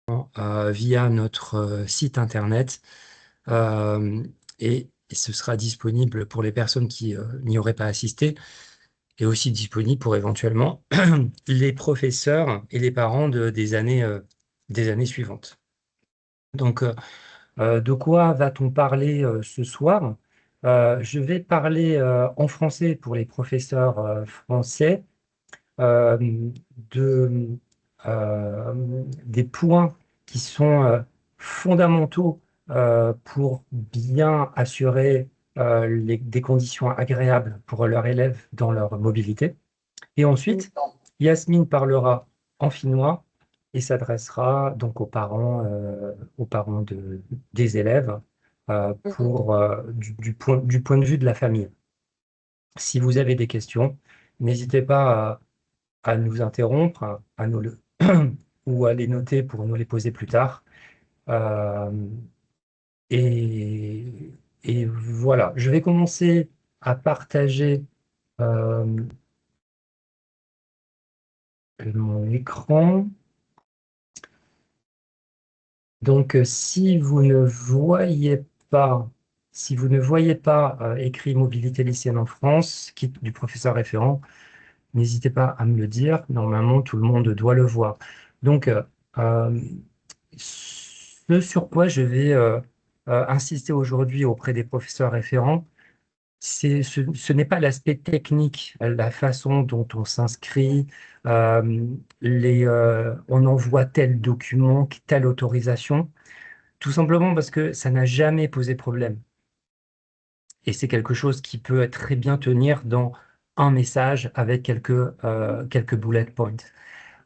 via notre site internet euh, et ce sera disponible pour les personnes qui n'y auraient pas assisté et aussi disponible pour éventuellement les professeurs et les parents des années suivantes. Donc, de quoi va-t-on parler ce soir? Je vais parler en français pour les professeurs français euh, de, des points qui sont fondamentaux pour bien assurer des conditions agréables pour leurs élèves dans leur mobilité. Et ensuite, Yasmine parlera en finnois et s'adressera donc aux parents des élèves pour, du point de vue de la famille. Si vous avez des questions, n'hésitez pas à nous interrompre, ou à les noter pour nous les poser plus tard. Euh, et, et voilà, je vais commencer à partager euh, mon écran. Donc, pas, si vous ne voyez pas écrit mobilité lycéenne en France, kit du professeur référent, n'hésitez pas à me le dire. Normalement, tout le monde doit le voir. Donc, euh, ce sur quoi je vais insister aujourd'hui auprès des professeurs référents, ce n'est pas l'aspect technique, la façon dont on s'inscrit, on envoie tel document, telle autorisation, tout simplement parce que ça n'a jamais posé problème. Et c'est quelque chose qui peut très bien tenir dans un message avec quelques bullet points.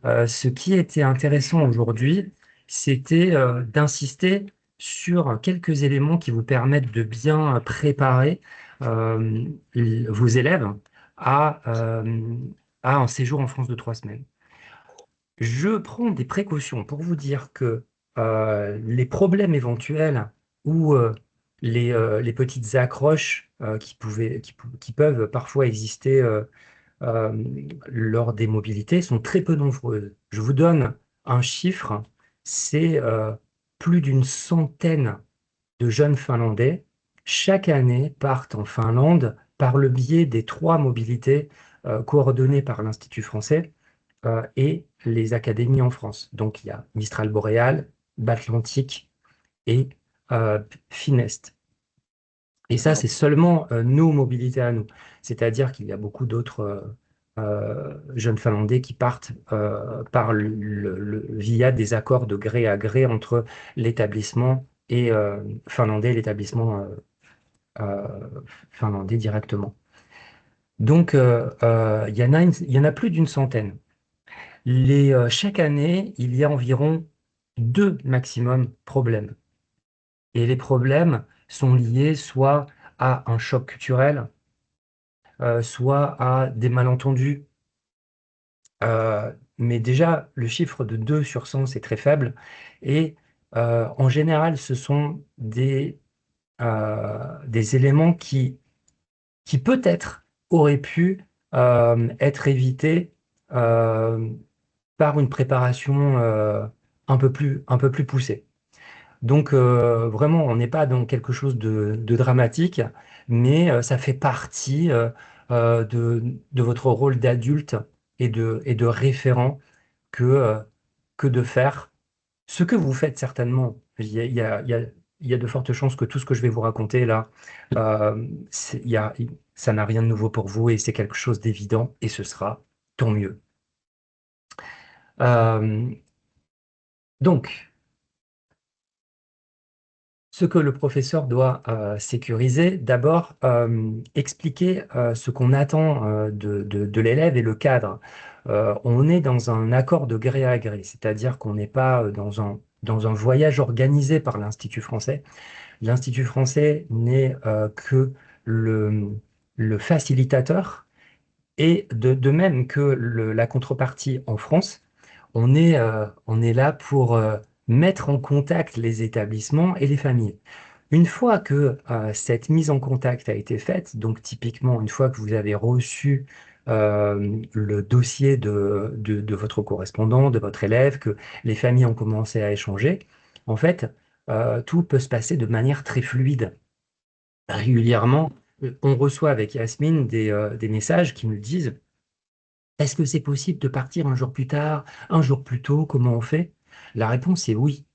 Ce qui était intéressant aujourd'hui, c'était d'insister sur quelques éléments qui vous permettent de bien préparer euh, vos élèves à, euh, à un séjour en France de 3 semaines. Je prends des précautions pour vous dire que les problèmes éventuels ou les petites accroches qui peuvent parfois exister euh, lors des mobilités sont très peu nombreuses. Je vous donne un chiffre, c'est plus d'une centaine de jeunes Finlandais chaque année partent en Finlande par le biais des 3 mobilités coordonnées par l'Institut français et les académies en France. Donc il y a Mistral Boréal, Batlantique et Finest. Et ça, c'est seulement nos mobilités à nous. C'est-à-dire qu'il y a beaucoup d'autres jeunes Finlandais qui partent via des accords de gré à gré entre l'établissement et finlandais, l'établissement finlandais directement. Donc, il y en a plus d'une centaine. Chaque année, il y a environ 2 maximum problèmes. Et les problèmes sont liés soit à un choc culturel, soit à des malentendus. Mais déjà, le chiffre de 2 sur 100, c'est très faible. Et en général, ce sont des éléments qui peut-être auraient pu être évités euh, par une préparation un peu plus poussée. Donc vraiment, on n'est pas dans quelque chose de dramatique, mais ça fait partie de votre rôle d'adulte et de référent que de faire ce que vous faites certainement. Il y a de fortes chances que tout ce que je vais vous raconter là, ça n'a rien de nouveau pour vous et c'est quelque chose d'évident et ce sera tant mieux. Euh, donc, ce que le professeur doit sécuriser, d'abord expliquer ce qu'on attend de l'élève et le cadre. On est dans un accord de gré à gré, c'est-à-dire qu'on n'est pas dans un voyage organisé par l'Institut français. L'Institut français n'est que le, le facilitateur et de même que la contrepartie en France, on est là pour mettre en contact les établissements et les familles. Une fois que cette mise en contact a été faite, donc typiquement une fois que vous avez reçu le dossier de votre correspondant, de votre élève, que les familles ont commencé à échanger, en fait, tout peut se passer de manière très fluide. Régulièrement, on reçoit avec Yasmine des messages qui nous disent: est-ce que c'est possible de partir un jour plus tard, un jour plus tôt? Comment on fait? La réponse est oui,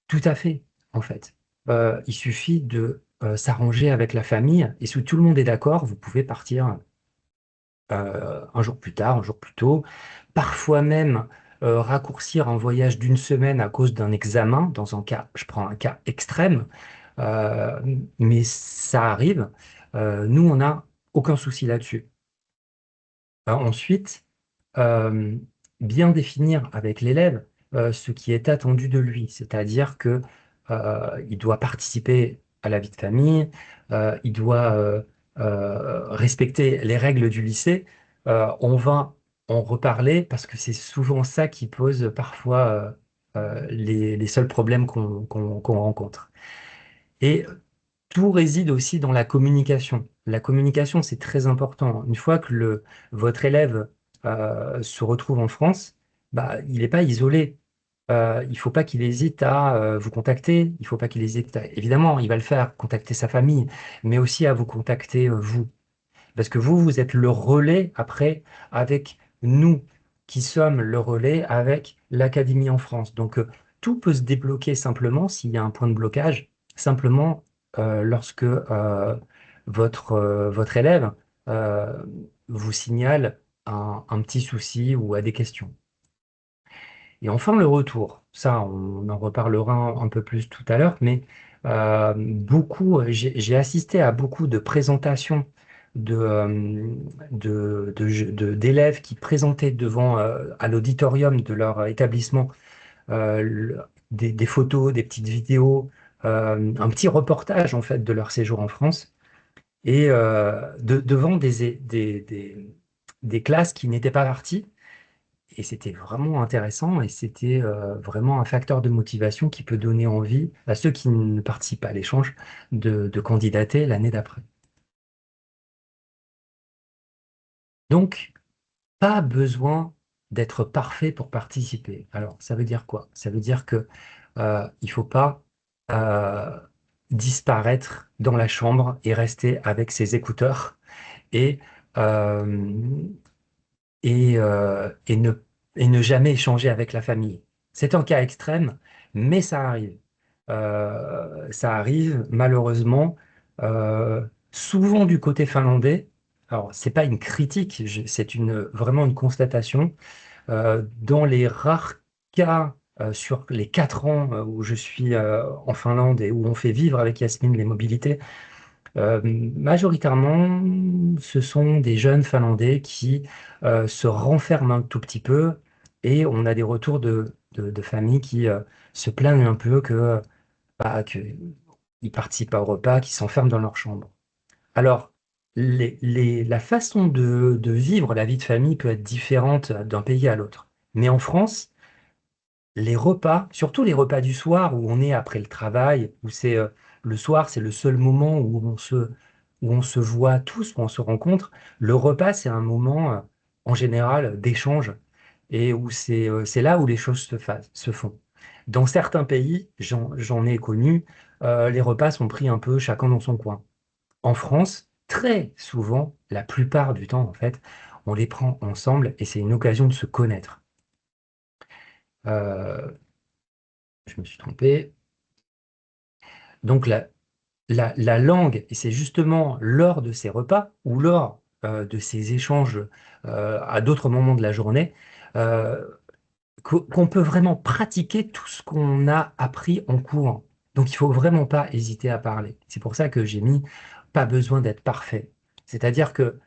tout à fait, en fait. Il suffit de s'arranger avec la famille et si tout le monde est d'accord, vous pouvez partir un jour plus tard, un jour plus tôt. Parfois même raccourcir un voyage d'une semaine à cause d'un examen, dans un cas, je prends un cas extrême, euh, mais ça arrive. Nous, on n'a aucun souci là-dessus. Ensuite, euh, bien définir avec l'élève ce qui est attendu de lui, c'est-à-dire que il doit participer à la vie de famille, il doit respecter les règles du lycée. On va en reparler parce que c'est souvent ça qui pose parfois les seuls problèmes qu'on rencontre. Et tout réside aussi dans la communication. La communication, c'est très important. Une fois que votre élève se retrouve en France, bah, il n'est pas isolé. Il ne faut pas qu'il hésite à vous contacter. Il ne faut pas qu'il hésite évidemment, il va le faire, contacter sa famille, mais aussi à vous contacter vous. Parce que vous, vous êtes le relais après avec nous qui sommes le relais avec l'Académie en France. Donc, tout peut se débloquer simplement s'il y a un point de blocage, simplement lorsque votre élève euh, vous signale un petit souci ou a des questions. Et enfin, le retour. Ça, on en reparlera un peu plus tout à l'heure, mais j'ai assisté à beaucoup de présentations d'élèves qui présentaient devant, à l'auditorium de leur établissement des photos, des petites vidéos, un petit reportage en fait de leur séjour en France et devant des classes qui n'étaient pas parties et c'était vraiment intéressant et c'était vraiment un facteur de motivation qui peut donner envie à ceux qui ne participent pas à l'échange de candidater l'année d'après. Donc, pas besoin d'être parfait pour participer. Alors, ça veut dire quoi? Ça veut dire que il faut pas euh, disparaître dans la chambre et rester avec ses écouteurs et, euh, et ne jamais échanger avec la famille. C'est un cas extrême, mais ça arrive. Ça arrive malheureusement souvent du côté finlandais. Alors, c'est pas une critique, c'est vraiment une constatation. Dans les rares cas sur les 4 ans où je suis en Finlande et où on fait vivre avec Yasmine les mobilités, majoritairement, ce sont des jeunes Finlandais qui se renferment un tout petit peu et on a des retours de familles qui se plaignent un peu que ils participent pas au repas, qu'ils s'enferment dans leur chambre. Alors, la façon de vivre la vie de famille peut être différente d'un pays à l'autre. Mais en France, les repas, surtout les repas du soir où on est après le travail, où c'est le soir, c'est le seul moment où on se voit tous, où on se rencontre. Le repas, c'est un moment en général d'échange et où c'est là où les choses se font. Dans certains pays, j'en ai connu, les repas sont pris un peu chacun dans son coin. En France, très souvent, la plupart du temps, en fait, on les prend ensemble et c'est une occasion de se connaître. Euh, je me suis trompé. Donc la langue, et c'est justement lors de ces repas ou lors de ces échanges à d'autres moments de la journée, euh, qu'on peut vraiment pratiquer tout ce qu'on a appris en cours. Donc il faut vraiment pas hésiter à parler. C'est pour ça que j'ai mis pas besoin d'être parfait. C'est-à-dire que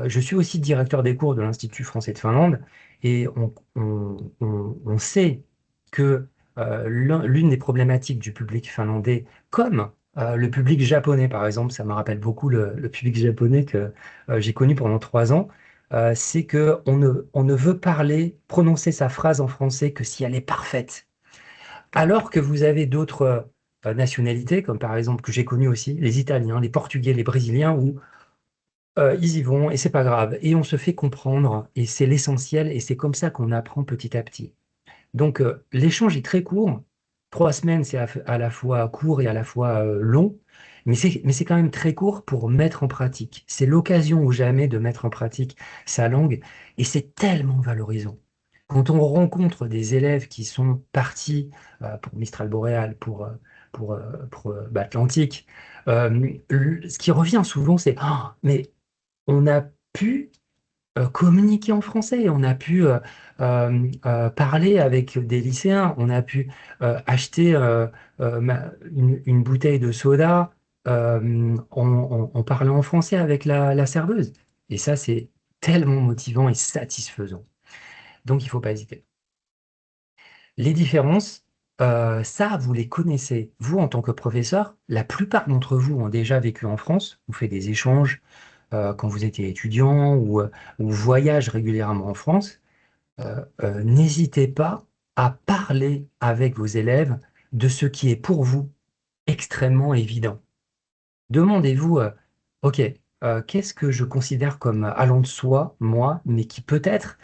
je suis aussi directeur des cours de l'Institut français de Finlande et on sait que l'une des problématiques du public finlandais, comme le public japonais par exemple, ça me rappelle beaucoup le public japonais que j'ai connu pendant 3 ans, c'est que on ne veut parler, prononcer sa phrase en français que si elle est parfaite. Alors que vous avez d'autres nationalités, comme par exemple que j'ai connu aussi, les Italiens, les Portugais, les Brésiliens, où ils y vont et c'est pas grave. Et on se fait comprendre et c'est l'essentiel et c'est comme ça qu'on apprend petit à petit. Donc, l'échange est très court. 3 semaines, c'est à la fois court et à la fois long, mais c'est quand même très court pour mettre en pratique. C'est l'occasion ou jamais de mettre en pratique sa langue et c'est tellement valorisant. Quand on rencontre des élèves qui sont partis pour Mistral Boréal, pour Atlantique, ce qui revient souvent, c'est «Ah, mais on a pu communiquer en français, on a pu parler avec des lycéens, on a pu acheter une bouteille de soda en parlant en français avec la serveuse. Et ça, c'est tellement motivant et satisfaisant. Donc, il ne faut pas hésiter. Les différences, ça, vous les connaissez. Vous, en tant que professeur, la plupart d'entre vous ont déjà vécu en France, vous faites des échanges quand vous étiez étudiant ou voyage régulièrement en France. N'hésitez pas à parler avec vos élèves de ce qui est pour vous extrêmement évident. Demandez-vous, OK, qu'est-ce que je considère comme allant de soi, moi, mais qui peut-être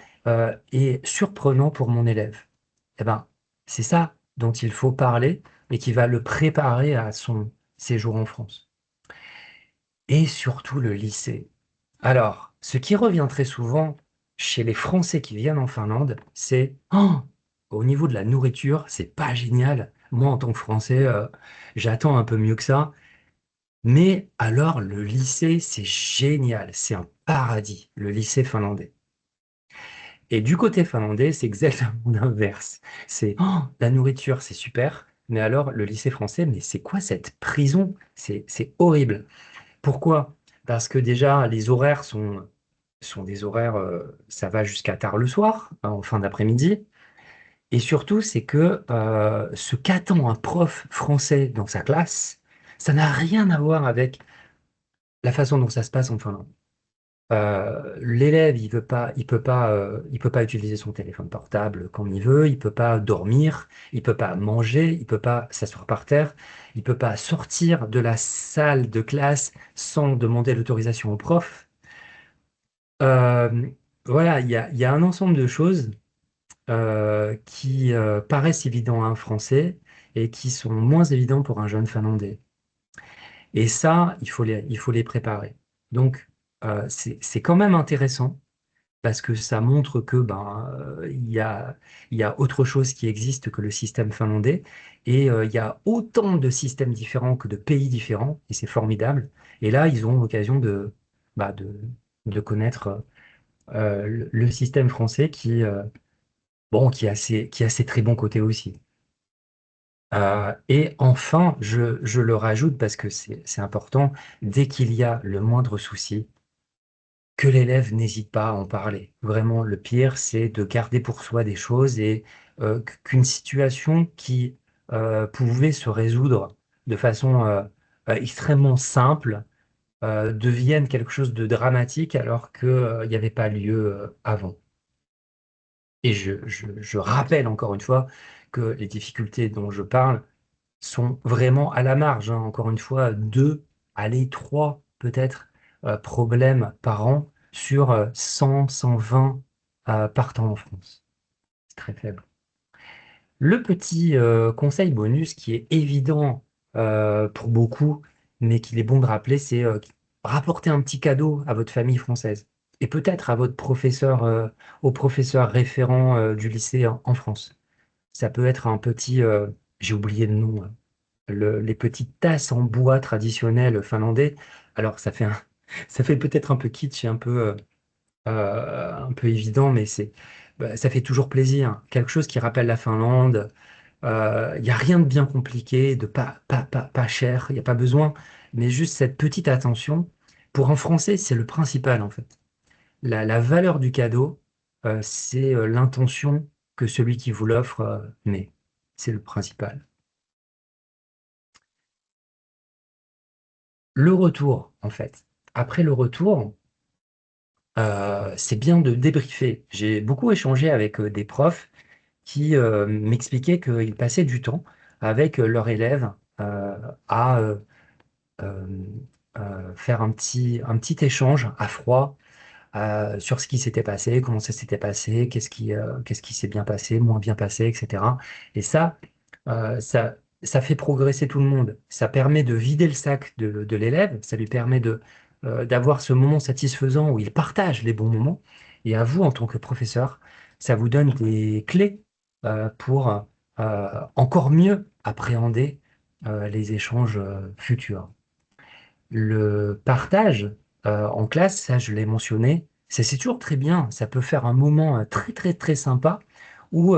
est surprenant pour mon élève? Eh ben, c'est ça dont il faut parler et qui va le préparer à son séjour en France. Et surtout le lycée. Alors, ce qui revient très souvent chez les Français qui viennent en Finlande, c'est «Oh, au niveau de la nourriture, c'est pas génial. Moi, en tant que Français, j'attends un peu mieux que ça. Mais alors, le lycée, c'est génial. C'est un paradis, le lycée finlandais.» Et du côté finlandais, c'est exactement l'inverse. C'est «Oh, la nourriture, c'est super. Mais alors, le lycée français, mais c'est quoi cette prison? C'est horrible.» Pourquoi? Parce que déjà, les horaires sont des horaires, ça va jusqu'à tard le soir, hein, en fin d'après-midi. Et surtout, c'est que ce qu'attend un prof français dans sa classe, ça n'a rien à voir avec la façon dont ça se passe en Finlande. L'élève, il peut pas utiliser son téléphone portable comme il veut, il peut pas dormir, il peut pas manger, il peut pas s'asseoir par terre, il peut pas sortir de la salle de classe sans demander l'autorisation au prof. Euh, voilà, il y a un ensemble de choses qui paraissent évidents à un Français et qui sont moins évidents pour un jeune Finlandais. Et ça, il faut les préparer. Donc, c'est quand même intéressant parce que ça montre que il y a autre chose qui existe que le système finlandais et il y a autant de systèmes différents que de pays différents et c'est formidable. Et là, ils ont l'occasion bah, de connaître le système français qui a ses très bons côtés aussi. Et enfin, je le rajoute parce que c'est important, dès qu'il y a le moindre souci, que l'élève n'hésite pas à en parler. Vraiment, le pire, c'est de garder pour soi des choses et qu'une situation qui pouvait se résoudre de façon extrêmement simple devienne quelque chose de dramatique alors qu'il n'y avait pas lieu avant. Et je rappelle encore une fois que les difficultés dont je parle sont vraiment à la marge, hein. Encore une fois, deux, allez, trois peut-être problèmes par an sur 100, 120 partants en France. C'est très faible. Le petit conseil bonus qui est évident pour beaucoup, mais qu'il est bon de rappeler, c'est rapporter un petit cadeau à votre famille française et peut-être à votre professeur, au professeur référent du lycée en France. Ça peut être un petit, j'ai oublié le nom, les petites tasses en bois traditionnelles finlandais. Alors, ça fait peut-être un peu kitsch et un peu évident, mais bah, ça fait toujours plaisir. Quelque chose qui rappelle la Finlande. Il n'y a rien de bien compliqué, de pas cher, il n'y a pas besoin, mais juste cette petite attention. Pour un Français, c'est le principal en fait. La valeur du cadeau, c'est l'intention que celui qui vous l'offre met. C'est le principal. Le retour, en fait. Après le retour, c'est bien de débriefer. J'ai beaucoup échangé avec des profs qui m'expliquaient qu'ils passaient du temps avec leurs élèves à faire un petit échange à froid sur ce qui s'était passé, comment ça s'était passé, qu'est-ce qui s'est bien passé, moins bien passé, etc. Et ça fait progresser tout le monde. Ça permet de vider le sac de l'élève, ça lui permet d'avoir ce moment satisfaisant où il partage les bons moments. Et à vous, en tant que professeur, ça vous donne des clés pour encore mieux appréhender les échanges futurs. Le partage en classe, ça je l'ai mentionné, c'est toujours très bien. Ça peut faire un moment très très très sympa où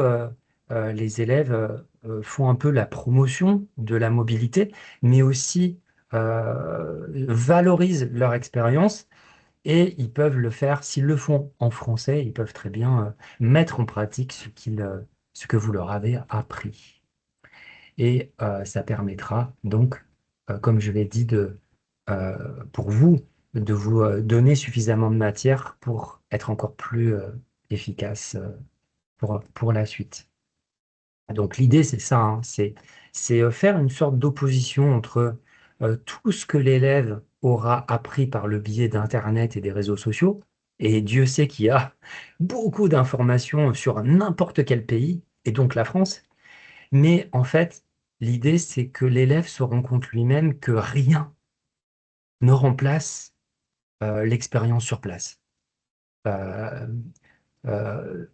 les élèves font un peu la promotion de la mobilité, mais aussi valorisent leur expérience et ils peuvent le faire, s'ils le font en français, ils peuvent très bien mettre en pratique ce que vous leur avez appris. Et ça permettra donc, comme je l'ai dit, pour vous, de vous donner suffisamment de matière pour être encore plus efficace pour la suite. Donc l'idée, c'est ça, hein, c'est faire une sorte d'opposition entre tout ce que l'élève aura appris par le biais d'Internet et des réseaux sociaux, et Dieu sait qu'il y a beaucoup d'informations sur n'importe quel pays, et donc la France, mais en fait, l'idée, c'est que l'élève se rend compte lui-même que rien ne remplace l'expérience sur place. Euh, euh,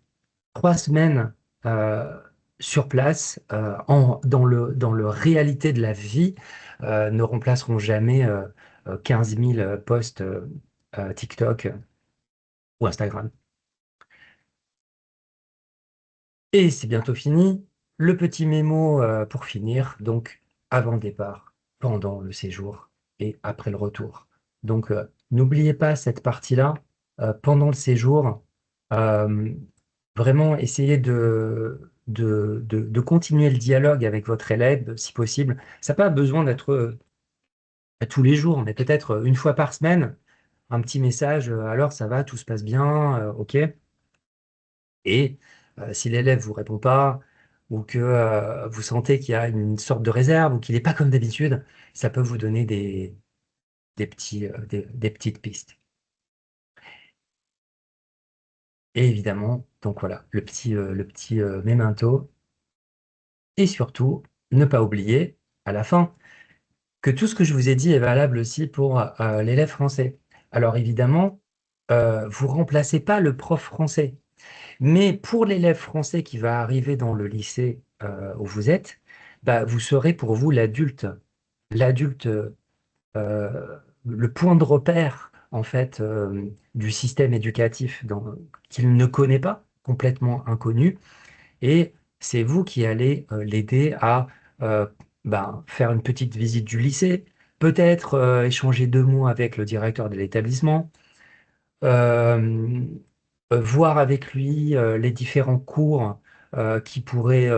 3 semaines euh, sur place, dans le réalité de la vie, ne remplaceront jamais 15 000 posts TikTok ou Instagram. Et c'est bientôt fini. Le petit mémo pour finir, donc avant le départ, pendant le séjour et après le retour. Donc n'oubliez pas cette partie-là. Pendant le séjour, euh, vraiment essayez de continuer le dialogue avec votre élève si possible. Ça n'a pas besoin d'être tous les jours, mais peut-être une fois par semaine, un petit message, alors ça va, tout se passe bien, ok. Et si l'élève vous répond pas, ou que vous sentez qu'il y a une sorte de réserve, ou qu'il n'est pas comme d'habitude, ça peut vous donner des petites pistes. Et évidemment, donc voilà, le petit memento. Et surtout, ne pas oublier, à la fin, que tout ce que je vous ai dit est valable aussi pour l'élève français. Alors évidemment, vous remplacez pas le prof français. Mais pour l'élève français qui va arriver dans le lycée où vous êtes, bah, vous serez pour vous l'adulte, le point de repère en fait du système éducatif qu'il ne connaît pas, complètement inconnu, et c'est vous qui allez l'aider à euh, faire une petite visite du lycée, peut-être échanger 2 mots avec le directeur de l'établissement, euh, voir avec lui les différents cours qui pourraient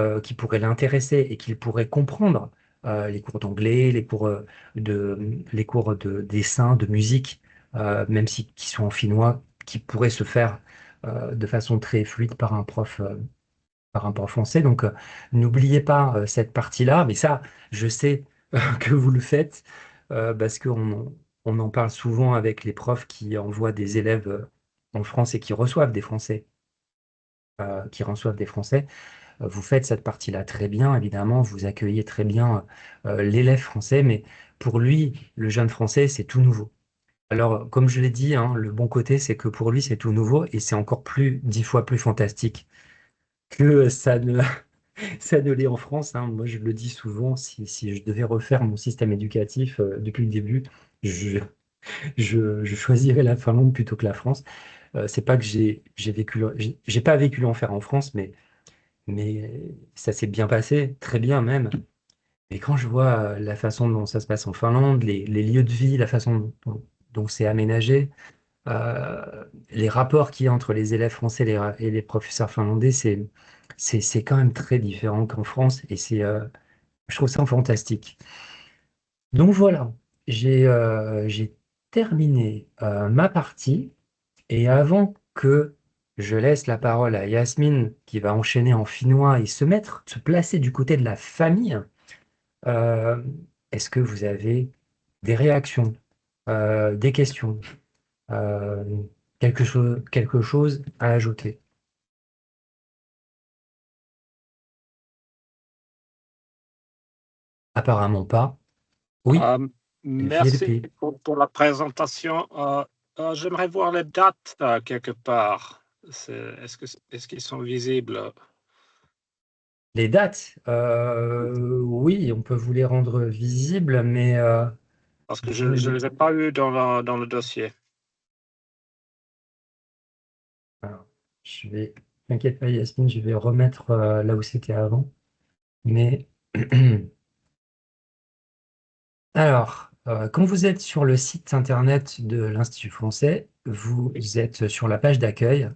l'intéresser et qu'il pourrait comprendre, les cours d'anglais, les cours de dessin, de musique, même si qui sont en finnois, qui pourraient se faire de façon très fluide par un prof français. Donc, n'oubliez pas cette partie-là, mais ça, je sais que vous le faites parce qu'on en parle souvent avec les profs qui envoient des élèves en France et qui reçoivent des Français. Vous faites cette partie-là très bien, évidemment, vous accueillez très bien l'élève français, mais pour lui, le jeune français, c'est tout nouveau. Alors, comme je l'ai dit, hein, le bon côté, c'est que pour lui, c'est tout nouveau et c'est encore 10 fois plus fantastique que ça ne l'est en France, hein. Moi, je le dis souvent, si je devais refaire mon système éducatif depuis le début, je, je choisirais la Finlande plutôt que la France. C'est pas que j'ai pas vécu l'enfer en France, mais ça s'est bien passé, très bien même. Et quand je vois la façon dont ça se passe en Finlande, les lieux de vie, la façon dont c'est aménagé, les rapports qu'il y a entre les élèves français et les professeurs finlandais, c'est quand même très différent qu'en France et je trouve ça fantastique. Donc voilà, j'ai terminé ma partie et avant que je laisse la parole à Yasmine qui va enchaîner en finnois et se placer du côté de la famille, euh, est-ce que vous avez des réactions, des questions, euh, quelque chose à ajouter? Apparemment pas. Oui, Euh, Merci VLP. pour la présentation. J'aimerais voir les dates quelque part. Est-ce qu'ils sont visibles? Les dates, oui, on peut vous les rendre visibles, mais Parce que je vous, ne les ai pas eu dans le dossier. alors, t'inquiète pas, Yasmine, je vais remettre là où c'était avant. Mais alors, quand vous êtes sur le site internet de l'Institut français, vous êtes sur la page d'accueil.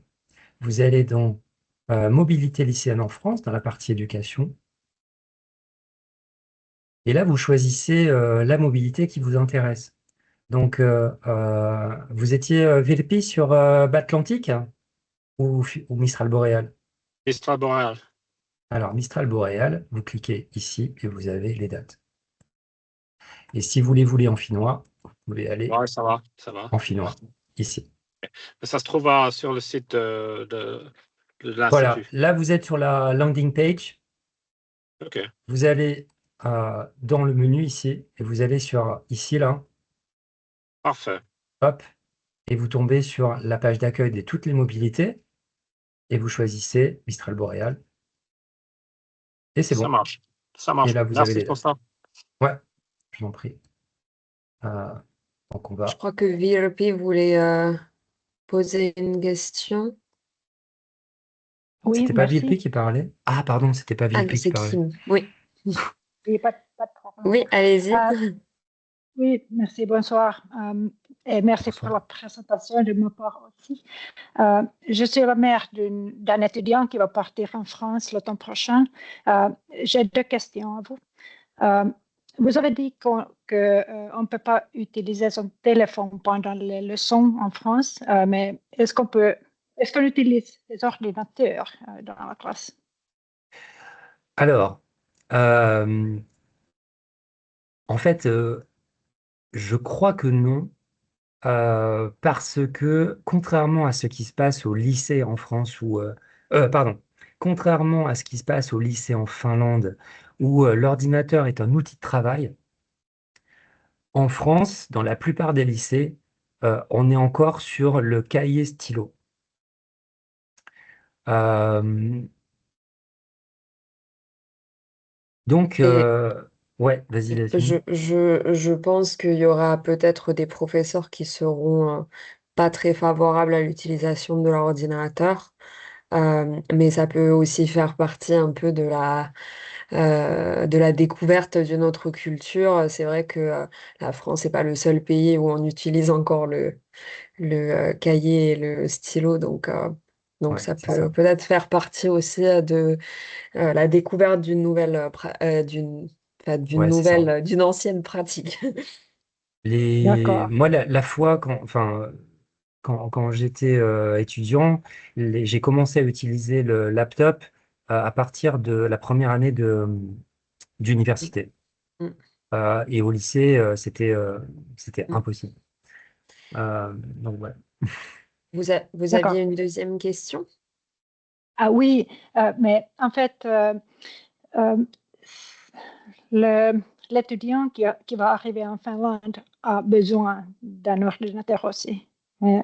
Vous allez dans Mobilité lycéenne en France, dans la partie éducation. Et là, vous choisissez la mobilité qui vous intéresse. Donc, vous étiez VLP sur Batlantique ou Mistral Boréal? Mistral boréal. Alors, Mistral Boréal, vous cliquez ici et vous avez les dates. Et si vous les voulez en finnois, vous pouvez aller Ouais, ça va, ça va. en finnois, ici. Ça se trouve sur le site de Voilà, l'Institut. là, vous êtes sur la landing page. OK, Vous allez dans le menu ici et vous allez sur ici, là, parfait. hop, et vous tombez sur la page d'accueil de toutes les mobilités et vous choisissez Mistral Boréal et c'est Ça bon. marche. Ça Et marche. là, vous avez Merci les pour dates. ça. Ouais, je vous en prie. Euh, donc, on Je va. crois que VLP voulait poser une question. Oui, C'était pas VLP merci. qui parlait? Ah, pardon, c'était pas Ah, VLP qui c'est parlait. Kim. Oui. Oui, pas de problème. Oui, allez-y. Oui, merci, bonsoir. Et merci pour Bonsoir. la présentation de ma part aussi. Je suis la mère d'un étudiant qui va partir en France l'automne prochain. J'ai deux questions à vous. Vous avez dit qu'on ne peut pas utiliser son téléphone pendant les leçons en France, mais est-ce qu'on utilise des ordinateurs dans la classe? Alors, en fait, je crois que non, parce que contrairement à ce qui se passe au lycée en France pardon, contrairement à ce qui se passe au lycée en Finlande, où l'ordinateur est un outil de travail, en France, dans la plupart des lycées, on est encore sur le cahier stylo. Euh, donc, Et ouais, vas-y, Yasmine. je pense qu'il y aura peut-être des professeurs qui seront pas très favorables à l'utilisation de l'ordinateur, mais ça peut aussi faire partie un peu de la découverte d'une autre culture. C'est vrai que la France n'est pas le seul pays où on utilise encore le cahier et le stylo, donc Ouais, ça c'est ça. peut peut-être faire partie aussi de la découverte d'une nouvelle, enfin, Ouais, c'est ça. d'une ancienne pratique. D'accord. Moi, la fois, quand j'étais étudiant, j'ai commencé à utiliser le laptop à partir de la première année d'université. Mm. Et au lycée, c'était Mm. impossible. Donc, voilà. Vous D'accord. aviez une deuxième question? Ah oui, mais en fait, euh, l'étudiant qui va arriver en Finlande a besoin d'un ordinateur aussi. Mais,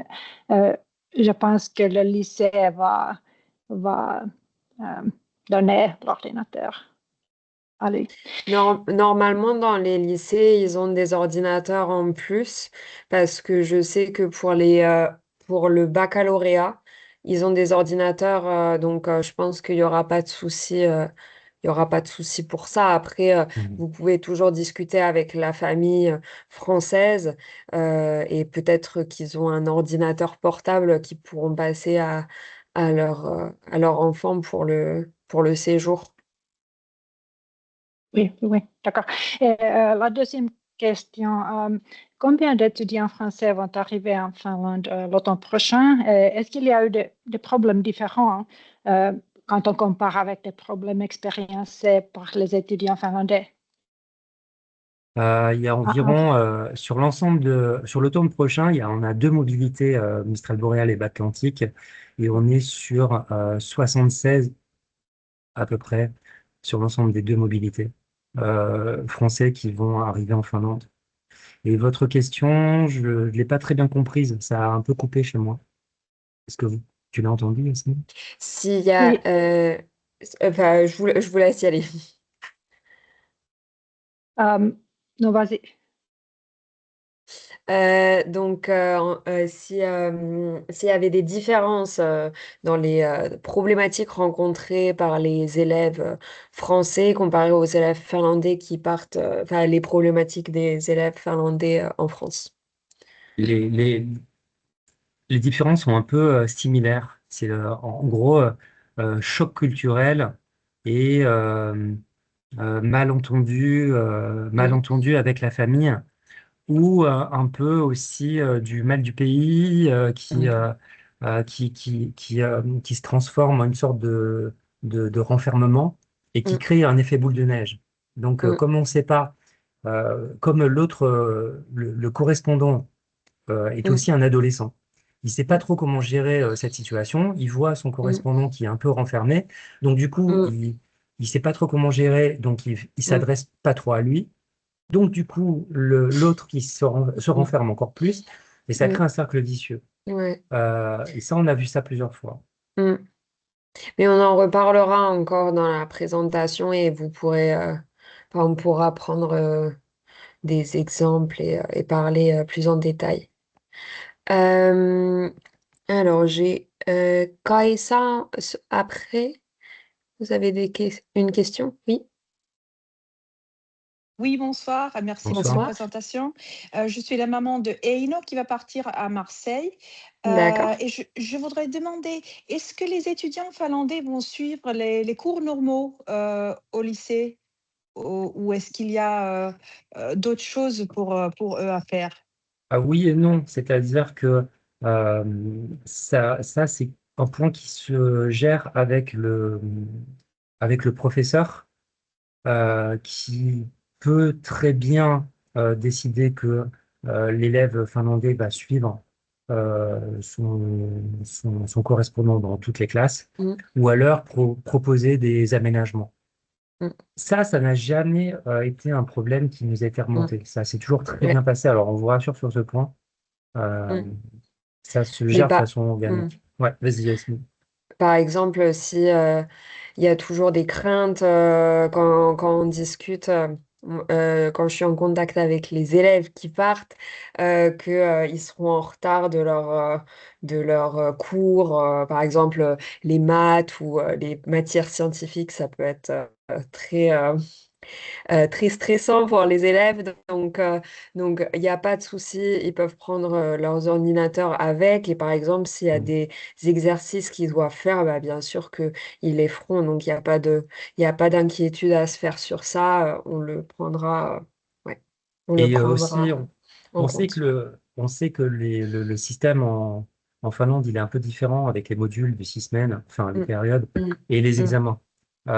je pense que le lycée va euh, donner l'ordinateur. Allez. Normalement, dans les lycées, ils ont des ordinateurs en plus parce que je sais que pour le baccalauréat, ils ont des ordinateurs. Donc, je pense qu'il n'y aura pas de souci. Il y aura pas de souci pour ça. Après, Mhm. vous pouvez toujours discuter avec la famille française et peut-être qu'ils ont un ordinateur portable qu'ils pourront passer à leur enfant pour le séjour. Oui, oui, d'accord. Et la deuxième question, combien d'étudiants français vont arriver en Finlande l'automne prochain? Est-ce qu'il y a eu des problèmes différents quand on compare avec les problèmes expériencés par les étudiants finlandais? Il y a Ah, environ, sur l'automne prochain, on a 2 mobilités, Mistral boréal et bas Atlantique, et on est sur 76 à peu près sur l'ensemble des 2 mobilités français qui vont arriver en Finlande. Et votre question, je ne l'ai pas très bien comprise, ça a un peu coupé chez moi. Est-ce que tu l'as entendu, Yasmine? S'il y a, oui, enfin, je vous laisse y aller. non, vas-y. Donc, s'il y avait des différences dans les problématiques rencontrées par les élèves français comparées aux élèves finlandais qui partent, enfin, les problématiques des élèves finlandais en France. Les, les, les différences sont un peu similaires. C'est en gros choc culturel et Mm, malentendu avec la famille, ou un peu aussi du mal du pays mm, qui se transforme en une sorte de renfermement et qui mm, crée un effet boule de neige. Donc, mm, comme on ne sait pas, comme l'autre, le correspondant est mm, aussi un adolescent. Il ne sait pas trop comment gérer cette situation. Il voit son mm, correspondant qui est un peu renfermé. Donc, du coup, mm, il ne sait pas trop comment gérer. Donc, il ne mm, s'adresse pas trop à lui. Donc, du coup, l'autre qui se mm, renferme encore plus. Et ça crée mm, un cercle vicieux. ouais, Et ça, on a vu ça plusieurs fois. mm. Mais on en reparlera encore dans la présentation et vous pourrez, enfin, on pourra prendre des exemples et parler plus en détail. Euh, alors, j'ai Kaisa après. Vous avez une question? Oui, Oui, bonsoir, merci pour la Bonsoir. bonsoir. présentation. Je suis la maman de Eino qui va partir à Marseille. D'accord. Et je voudrais demander, est-ce que les étudiants finlandais vont suivre les cours normaux au lycée ou est-ce qu'il y a d'autres choses pour eux à faire? Ah oui et non. C'est-à-dire que ça c'est un point qui se gère avec le professeur qui peut très bien décider que l'élève finlandais va suivre son correspondant dans toutes les classes, Mm, ou alors proposer des aménagements. mm, Ça n'a jamais été un problème qui nous a été mm, remonté. Ça s'est toujours très ouais, bien passé. Alors, on vous rassure sur ce point. Euh, mm. Ça se Mais gère de pas. façon Mm. organique. Ouais, vas-y, Yasmine. Par exemple, si il y a toujours des craintes quand on discute, quand je suis en contact avec les élèves qui partent, que, ils seront en retard de leur cours, par exemple, les maths ou les matières scientifiques, ça peut être très, très stressant pour les élèves. Donc, il n'y a pas de souci. Ils peuvent prendre leurs ordinateurs avec. Et par exemple, s'il y a Mm. des exercices qu'ils doivent faire, bah, bien sûr qu'ils les feront. Donc, il y a pas d'inquiétude à se faire sur ça. On le prendra, ouais, on le Et aussi, prendra en compte. on sait que le système en Finlande, il est un peu différent avec les modules du 6 semaines, enfin les Mm, périodes, mm, et les mm, examens.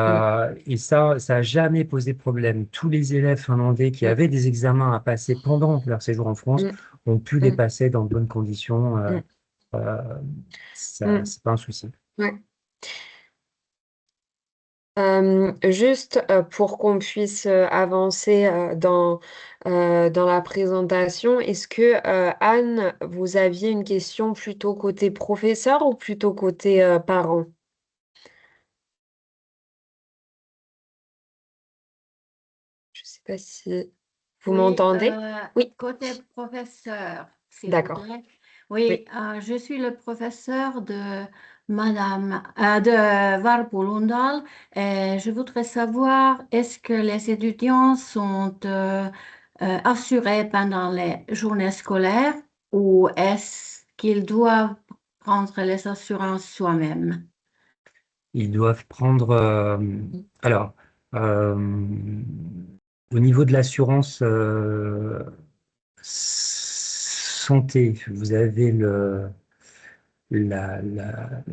mm, Et ça a jamais posé problème. Tous les élèves finlandais qui mm, avaient des examens à passer pendant leur séjour en France mm, ont pu les mm, passer dans de bonnes conditions. mm, Euh, ça, mm. c'est pas un souci. Ouais. Juste pour qu'on puisse avancer dans la présentation, est-ce que Anne, vous aviez une question plutôt côté professeur ou plutôt côté parent? Je ne sais pas si vous Oui, m'entendez. Oui, côté professeur, s'il vous d'accord. plaît. Oui, Oui. je suis le professeur de Madame de Varpolundal et je voudrais savoir est-ce que les étudiants sont assurés pendant les journées scolaires ou est-ce qu'ils doivent prendre les assurances soi-même? Ils doivent prendre. Alors, euh, au niveau de l'assurance santé, vous avez la, la-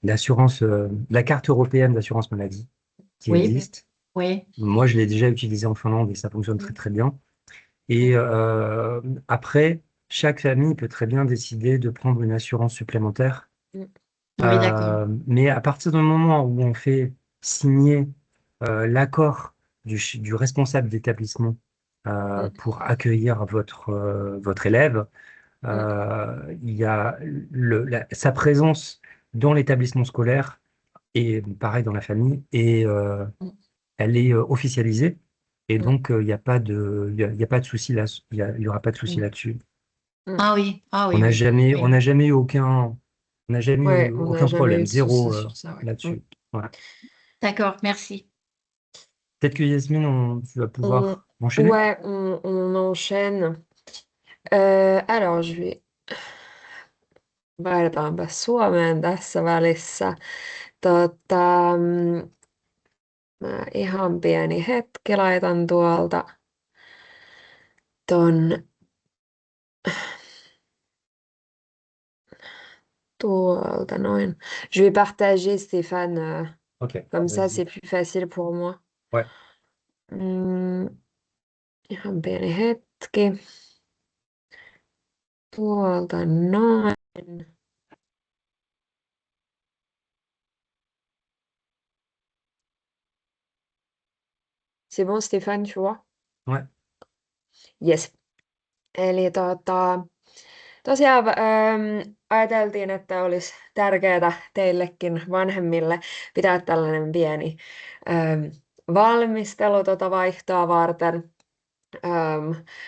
l'assurance, la carte européenne d'assurance maladie qui Oui, existe. oui. Moi, je l'ai déjà utilisée en Finlande et ça fonctionne très Mm, très bien. Et après, chaque famille peut très bien décider de prendre une assurance supplémentaire. Mm. Oui, d'accord. Mais à partir du moment où on fait signer l'accord du responsable d'établissement Mm. pour accueillir votre élève, Mm. il y a sa présence dans l'établissement scolaire et pareil dans la famille, et Mm. elle est officialisée. Et Mm. donc, il n'y a pas il y a pas de souci là, il y aura pas de souci Mm. là-dessus. Ah oui, On n'a oui, jamais, on oui. n'a jamais eu on n'a jamais eu Ouais, on n'a aucun jamais eu problème, de soucis zéro sur ça, ouais. là-dessus. Voilà. D'accord, merci. Peut-être que Yasmine, tu vas On, pouvoir enchaîner. ouais, on enchaîne. Alors, je vais Vaihdetaan Suomeen tässä välissä. Tota, mä ihan pieni hetki laitan ton, tuolta noin. Je vais partager Stéphane, Ok, comme ça vas-y. c'est plus facile pour moi. Ouais. Mm, ihan pieni hetki. Tuolta noin. C'est bon Stéphane, tu vois? Ouais. Yes. Eli tosiaan ajateltiin, että olisi tärkeää teillekin vanhemmille pitää tällainen pieni valmistelu vaihtoa varten.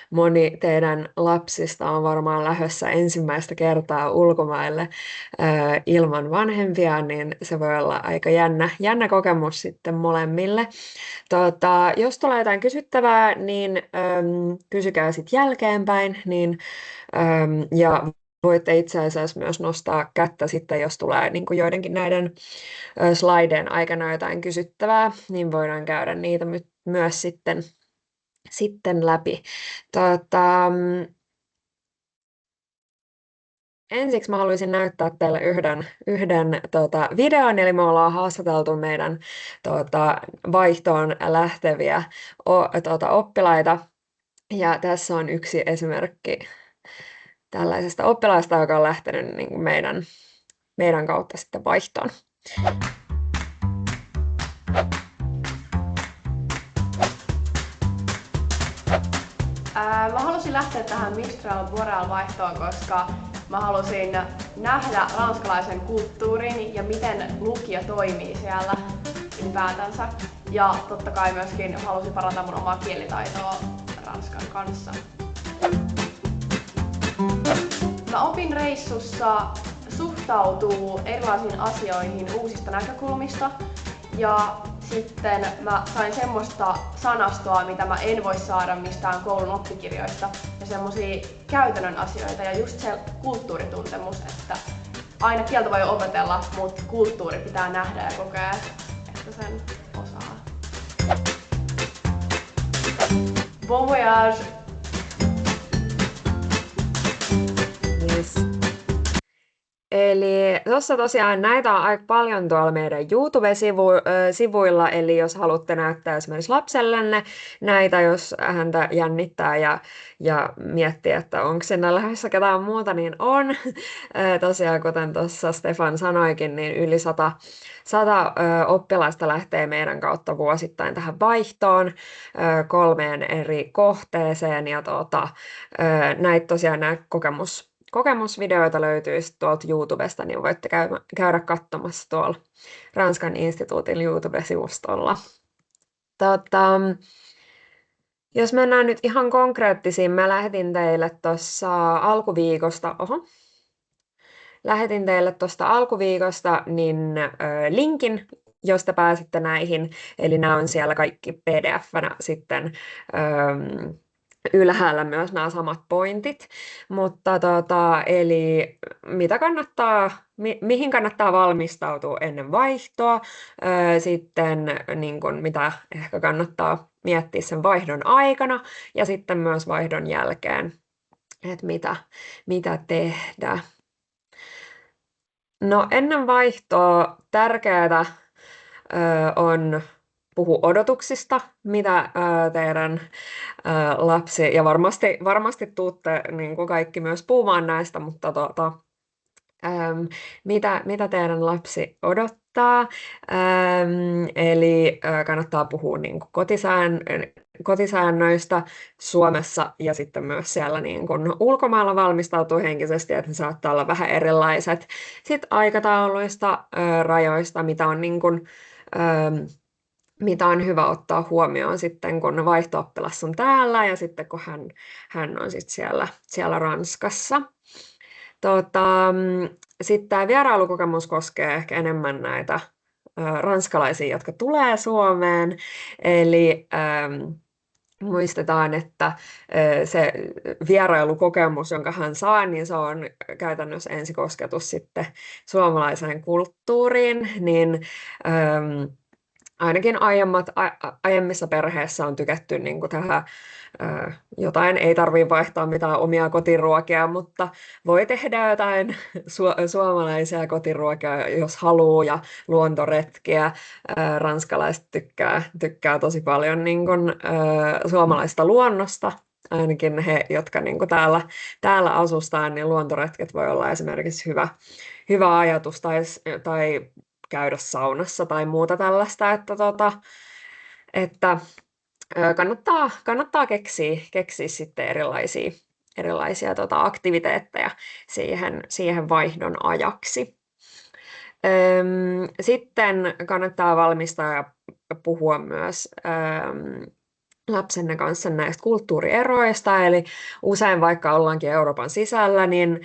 Moni teidän lapsista on varmaan lähdössä ensimmäistä kertaa ulkomaille ilman vanhempia, niin se voi olla aika jännä kokemus sitten molemmille. Jos tulee jotain kysyttävää, niin kysykää sitten jälkeenpäin, ja voitte itse asiassa myös nostaa kättä sitten, jos tulee niin kuin joidenkin näiden slaideen aikana jotain kysyttävää, niin voidaan käydä niitä myös sitten läpi. Ensiksi mä haluaisin näyttää teille yhden videon, eli me ollaan haastateltu meidän vaihtoon lähteviä oppilaita. Ja tässä on yksi esimerkki tällaisesta oppilaasta, joka on lähtenyt niin kuin meidän kautta sitten vaihtoon. Mä halusin lähteä tähän Mistral Boreal vaihtoon, koska mä halusin nähdä ranskalaisen kulttuurin ja miten lukio toimii siellä ylipäätänsä. Ja totta kai myöskin halusin parantaa mun omaa kielitaitoa ranskan kanssa. Mä opin reissussa suhtautuu erilaisiin asioihin uusista näkökulmista. Ja sitten mä sain semmoista sanastoa, mitä mä en voi saada mistään koulun oppikirjoista. Ja semmosia käytännön asioita ja just se kulttuurituntemus, että aina kieltä voi opetella, mutta kulttuuri pitää nähdä ja kokea, että sen osaa. Bon voyage! Yes. Eli tuossa tosiaan näitä on aika paljon tuolla meidän YouTube-sivuilla, eli jos haluatte näyttää esimerkiksi lapsellenne näitä, jos häntä jännittää ja miettii, että onko sinne lähdössä ketään muuta, niin on. Tosiaan, kuten tuossa Stefan sanoikin, niin yli 100 oppilaista lähtee meidän kautta vuosittain tähän vaihtoon 3 eri kohteeseen, ja näitä tosiaan nämä kokemusvideoita löytyy tuolta YouTubesta, niin voitte käydä katsomassa tuolla Ranskan instituutin YouTube-sivustolla. Jos mennään nyt ihan konkreettisiin, mä lähetin teille tuossa alkuviikosta niin linkin, josta pääsitte näihin, eli nämä on siellä kaikki PDF-nä sitten ylhäällä myös nämä samat pointit, mutta eli mihin kannattaa valmistautua ennen vaihtoa, sitten niin kun, mitä ehkä kannattaa miettiä sen vaihdon aikana ja sitten myös vaihdon jälkeen, että mitä tehdä. No ennen vaihtoa tärkeää on puhua odotuksista, mitä teidän lapsi, ja varmasti tuutte niin kuin kaikki myös puhumaan näistä, mutta mitä teidän lapsi odottaa. Eli kannattaa puhua niin kuin kotisäännöistä Suomessa ja sitten myös siellä niin kuin ulkomailla valmistautuu henkisesti, että ne saattaa olla vähän erilaiset. Sitten aikatauluista, rajoista, mitä on niin kuin, mitä on hyvä ottaa huomioon sitten, kun vaihto-oppilas on täällä ja sitten kun hän on sitten siellä Ranskassa. Sitten tämä vierailukokemus koskee ehkä enemmän näitä ranskalaisia, jotka tulee Suomeen. Eli muistetaan, että se vierailukokemus, jonka hän saa, niin se on käytännössä ensikosketus sitten suomalaiseen kulttuuriin, niin ainakin aiemmissa perheissä on tykätty niin kuin tähän jotain, ei tarvitse vaihtaa mitään omia kotiruokia, mutta voi tehdä jotain suomalaisia kotiruokia, jos haluaa, ja luontoretkiä. Ranskalaiset tykkää tosi paljon niin kuin, suomalaista luonnosta. Ainakin he, jotka niin kuin täällä asustaan, niin luontoretket voi olla esimerkiksi hyvä ajatus tai käydä saunassa tai muuta tällaista, että kannattaa keksiä sitten erilaisia aktiviteetteja siihen vaihdon ajaksi. Sitten kannattaa valmistaa ja puhua myös lapsenne kanssa näistä kulttuurieroista, eli usein vaikka ollaankin Euroopan sisällä, niin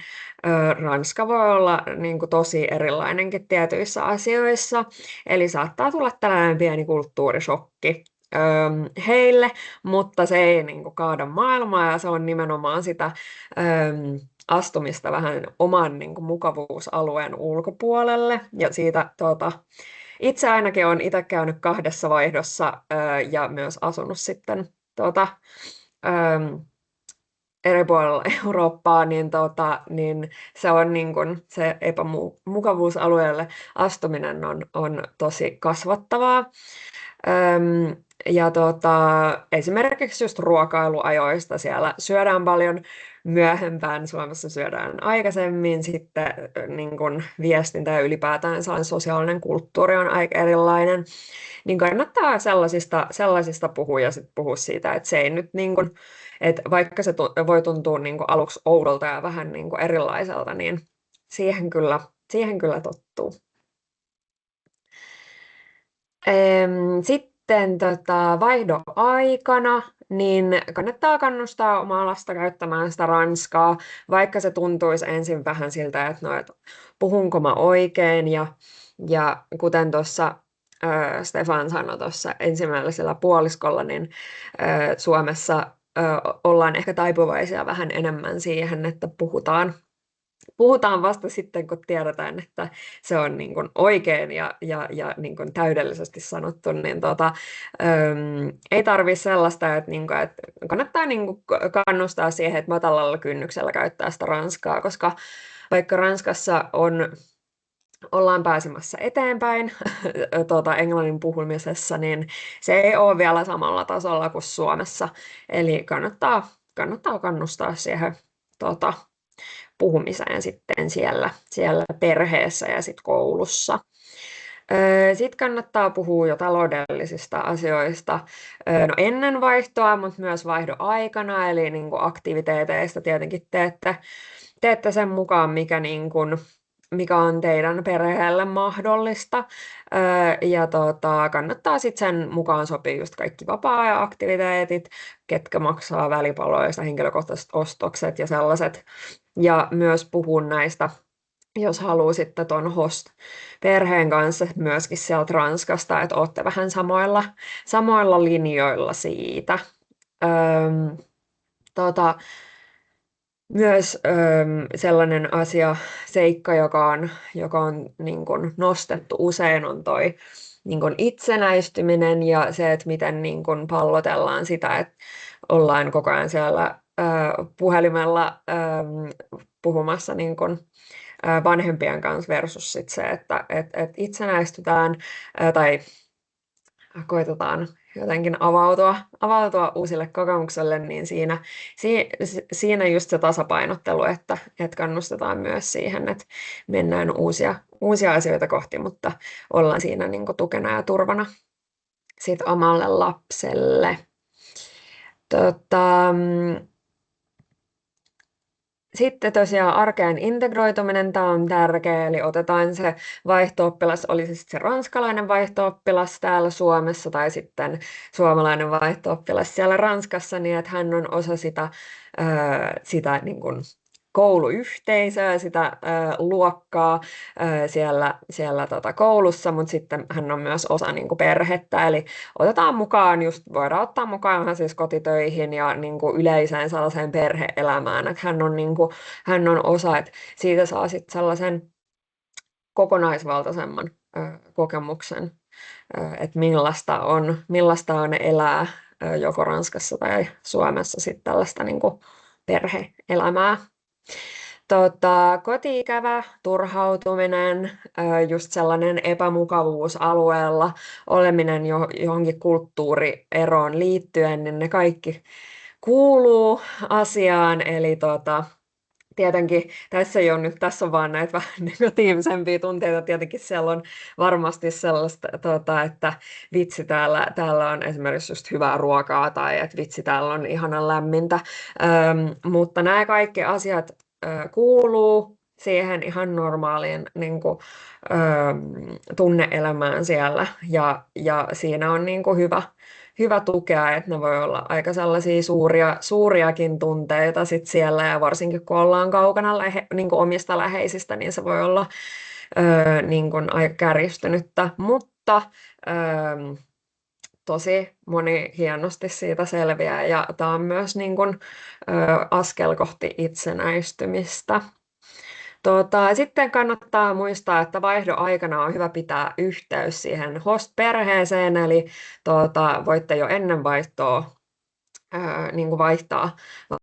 Ranska voi olla niin kuin tosi erilainenkin tietyissä asioissa, eli saattaa tulla tällainen pieni kulttuurishokki heille, mutta se ei niin kuin kaada maailmaa, ja se on nimenomaan sitä astumista vähän oman niin kuin mukavuusalueen ulkopuolelle, ja siitä itse ainakin olen itse käynyt 2 vaihdossa ja myös asunut sitten eri puolilla Eurooppaa, niin se on niin kuin se epämukavuusalueelle astuminen on tosi kasvattavaa. Ja esimerkiksi just ruokailuajoista siellä syödään paljon myöhempään, Suomessa syödään aikaisemmin, sitten niin kun viestintä ja ylipäätään sosiaalinen kulttuuri on aika erilainen, niin kannattaa sellaisista puhua ja sitten puhua siitä, että se ei nyt niin kun, että vaikka se voi tuntua niin kun aluksi oudolta ja vähän niin kun erilaiselta, niin siihen kyllä tottuu. Sitten vaihdon aikana niin kannattaa kannustaa omaa lasta käyttämään sitä ranskaa, vaikka se tuntuisi ensin vähän siltä, että puhunko mä oikein, ja kuten tuossa Stefan sanoi tuossa ensimmäisellä puoliskolla, niin Suomessa ollaan ehkä taipuvaisia vähän enemmän siihen, että puhutaan vasta sitten, kun tiedetään, että se on niin kuin oikein ja niin kuin täydellisesti sanottu, niin ei tarvitse sellaista, että kannattaa niin kuin kannustaa siihen, että matalalla kynnyksellä käyttää sitä ranskaa, koska vaikka Ranskassa ollaan pääsemässä eteenpäin englannin puhumisessa, niin se ei ole vielä samalla tasolla kuin Suomessa, eli kannattaa kannustaa siihen puhumiseen sitten siellä perheessä ja sitten koulussa. Sitten kannattaa puhua jo taloudellisista asioista ennen vaihtoa, mutta myös vaihdon aikana, eli niin kuin aktiviteeteista tietenkin teette sen mukaan, mikä on teidän perheelle mahdollista. Ja kannattaa sitten sen mukaan sopia just kaikki vapaa-ajan aktiviteetit, ketkä maksaa välipaloista, henkilökohtaiset ostokset ja sellaiset. Ja myös puhun näistä, jos haluaa sitten ton host-perheen kanssa myöskin sieltä Ranskasta, että olette vähän samoilla linjoilla siitä. Myös sellainen seikka, joka on niin kuin nostettu usein, on toi niin kuin itsenäistyminen ja se, että miten niin kuin pallotellaan sitä, että ollaan koko ajan siellä puhelimella puhumassa niin kuin vanhempien kanssa versus sit se, että itsenäistytään tai koitetaan jotenkin avautua uusille kokemukselle, niin siinä just se tasapainottelu, että kannustetaan myös siihen, että mennään uusia asioita kohti, mutta ollaan siinä niin kuin tukena ja turvana sit omalle lapselle. Sitten tosiaan arkeen integroituminen, tämä on tärkeä, eli otetaan se vaihto-oppilas, oli se sitten se ranskalainen vaihto-oppilas täällä Suomessa tai sitten suomalainen vaihto-oppilas siellä Ranskassa, niin että hän on osa sitä niin kuin kouluyhteisöä, sitä luokkaa siellä koulussa, mutta sitten hän on myös osa niin kuin perhettä, eli otetaan mukaan, voidaan ottaa mukaan siis kotitöihin ja niin kuin yleiseen sellaiseen perhe-elämään, että hän on osa, että siitä saa sitten sellaisen kokonaisvaltaisemman kokemuksen, että millaista on elää joko Ranskassa tai Suomessa sitten tällaista niin kuin perhe-elämää. Koti-ikävä, turhautuminen, just sellainen epämukavuusalueella oleminen johonkin kulttuurieroon liittyen, niin ne kaikki kuuluu asiaan. Eli tietenkin tässä on vaan näitä vähän negatiivisempia tunteita. Tietenkin siellä on varmasti sellaista, että vitsi, täällä on esimerkiksi just hyvää ruokaa tai että vitsi, täällä on ihanan lämmintä. Mutta nämä kaikki asiat kuuluu siihen ihan normaaliin niin kuin, tunne-elämään siellä ja siinä on niin kuin hyvä tukea, että ne voi olla aika sellaisia suuriakin tunteita sit siellä ja varsinkin kun ollaan kaukana niin kuin omista läheisistä, niin se voi olla niin kuin aika kärjistynyttä, mutta tosi moni hienosti siitä selviää ja tämä on myös niin kuin, askel kohti itsenäistymistä. Sitten kannattaa muistaa, että vaihdon aikana on hyvä pitää yhteys siihen host-perheeseen, eli voitte jo ennen vaihtoa niin kuin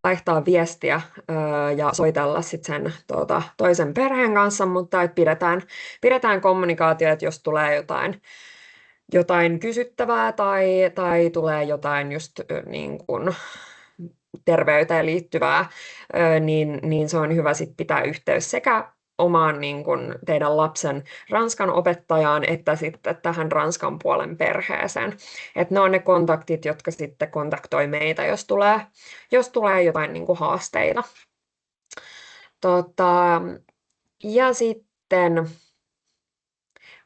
vaihtaa viestiä ja soitella sit sen toisen perheen kanssa, mutta et pidetään kommunikaatio, että jos tulee jotain kysyttävää tai tulee jotain just niin kuin terveyteen liittyvää, niin se on hyvä sit pitää yhteys sekä omaan niin kuin teidän lapsen ranskan opettajaan että sitten tähän ranskan puolen perheeseen. Et ne on ne kontaktit, jotka sitten kontaktoi meitä, jos tulee jotain niin kuin haasteita. Ja sitten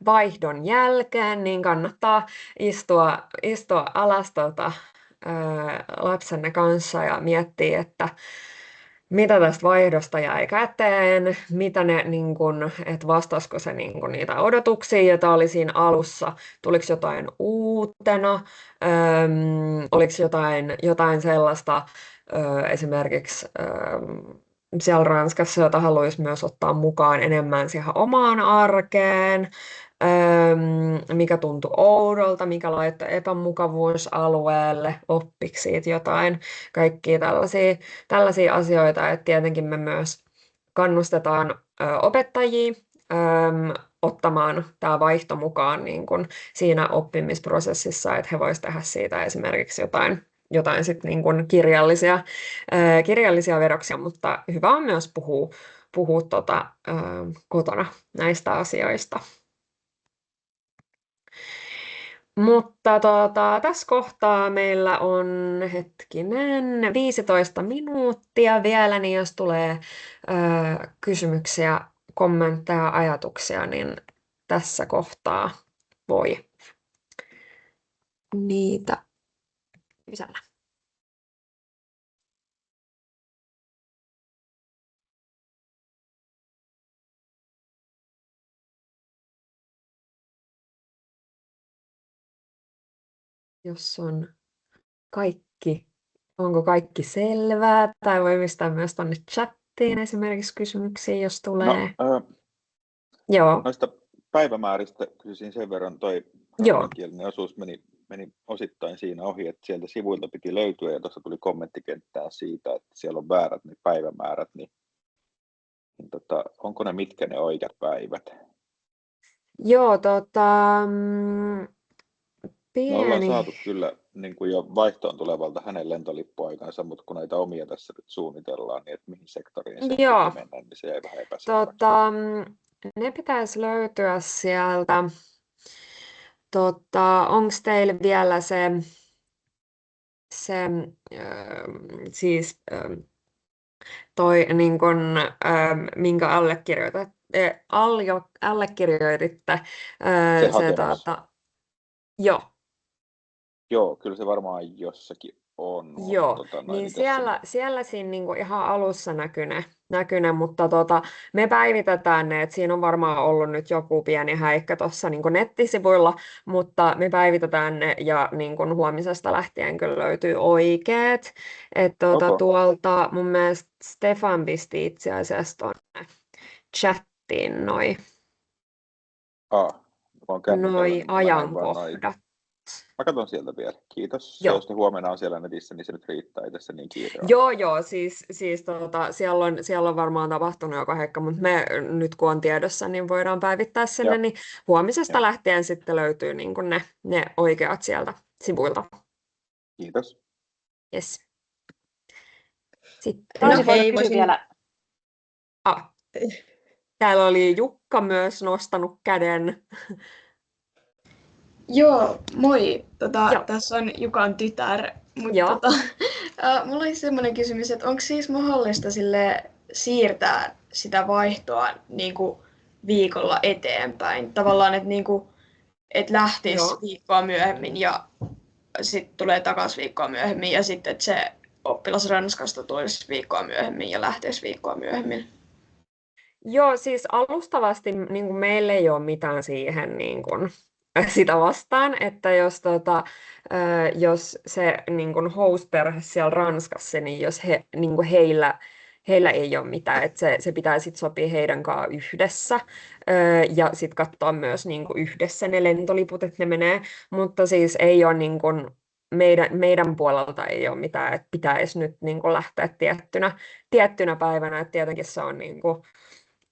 vaihdon jälkeen niin kannattaa istua alas lapsenne kanssa ja miettiä, että mitä tästä vaihdosta jäi käteen, mitä niin kun, että vastasiko se niin kun niitä odotuksia, joita oli siinä alussa, tuliko jotain uutena, oliko jotain sellaista esimerkiksi siellä Ranskassa, jota haluaisi myös ottaa mukaan enemmän siihen omaan arkeen, mikä tuntui oudolta, mikä laittoi epämukavuusalueelle, oppiko siitä jotain, kaikkia tällaisia asioita, että tietenkin me myös kannustetaan opettajia ottamaan tämä vaihto mukaan niin kun siinä oppimisprosessissa, että he voisivat tehdä siitä esimerkiksi jotain sit niin kun kirjallisia vedoksia, mutta hyvä on myös puhua kotona näistä asioista. Mutta tässä kohtaa meillä on 15 minuuttia vielä, niin jos tulee kysymyksiä, kommentteja, ajatuksia, niin tässä kohtaa voi niitä kysellä. Jos onko kaikki selvää, tai voi pistää myös tuonne chattiin esimerkiksi kysymyksiä, jos tulee. Joo. Noista päivämääristä kysyisin sen verran, toi romanikielinen osuus meni osittain siinä ohi, että sieltä sivuilta piti löytyä, ja tuossa tuli kommenttikenttää siitä, että siellä on väärät ne päivämäärät, niin onko ne mitkä ne oikeat päivät? Joo, Me ollaan pieni. saatu kyllä niin kuin jo vaihtoon tulevalta hänen lentolippuaikansa, mutta kun näitä omia tässä nyt suunnitellaan, niin että mihin sektoriin sen Joo. piti mennä, niin se jäi vähän epäselväksi. Ne pitäisi löytyä sieltä. Onko teillä vielä se siis toi niin kun, minkä allekirjoititte Se hakemus. Joo. Joo, kyllä se varmaan jossakin on. Joo, Mutta, niin tässä... siellä siinä niinku ihan alussa näkyne, mutta me päivitetään ne, että siinä on varmaan ollut nyt joku pieni häikkä tuossa niinku nettisivuilla, mutta me päivitetään ne ja niinku huomisesta lähtien kyllä löytyy oikeet. Että tuolta mun mielestä Stefan pisti itse asiassa tuonne chattiin noi ajankohdat. Mä katson sieltä vielä. Kiitos. Joo. Jos ne huomenna on siellä netissä, niin se nyt riittää. Ei tässä niin kiire on. Joo, siis siellä on varmaan tapahtunut joku heikka, mutta me nyt kun on tiedossa, niin voidaan päivittää sinne, niin huomisesta lähtien sitten löytyy niin kuin ne oikeat sieltä sivuilta. Kiitos. Yes. Sitten vielä. Täällä oli Jukka myös nostanut käden. Joo, moi. Tässä on Jukan tytär. Mutta mulla olisi semmoinen kysymys, että onko siis mahdollista siirtää sitä vaihtoa niin kuin viikolla eteenpäin? Tavallaan, että niin lähtisi viikkoa myöhemmin ja sitten tulee takaisin viikkoa myöhemmin ja sitten että se oppilas Ranskasta tulisi viikkoa myöhemmin ja lähtisi viikkoa myöhemmin. Joo, siis alustavasti niin kuin meillä ei ole mitään siihen niin kuin sitä vastaan, että jos se niin kuin host-perhe siellä Ranskassa, niin jos niin kuin heillä ei ole mitään, että se pitää sitten sopia heidän kanssaan yhdessä ja sitten katsoa myös niin kuin yhdessä ne lentoliput, että ne menee, mutta siis ei ole niin kuin meidän puolelta ei ole mitään, että pitäisi nyt niin kuin lähteä tiettynä päivänä, että tietenkin se on niin kuin,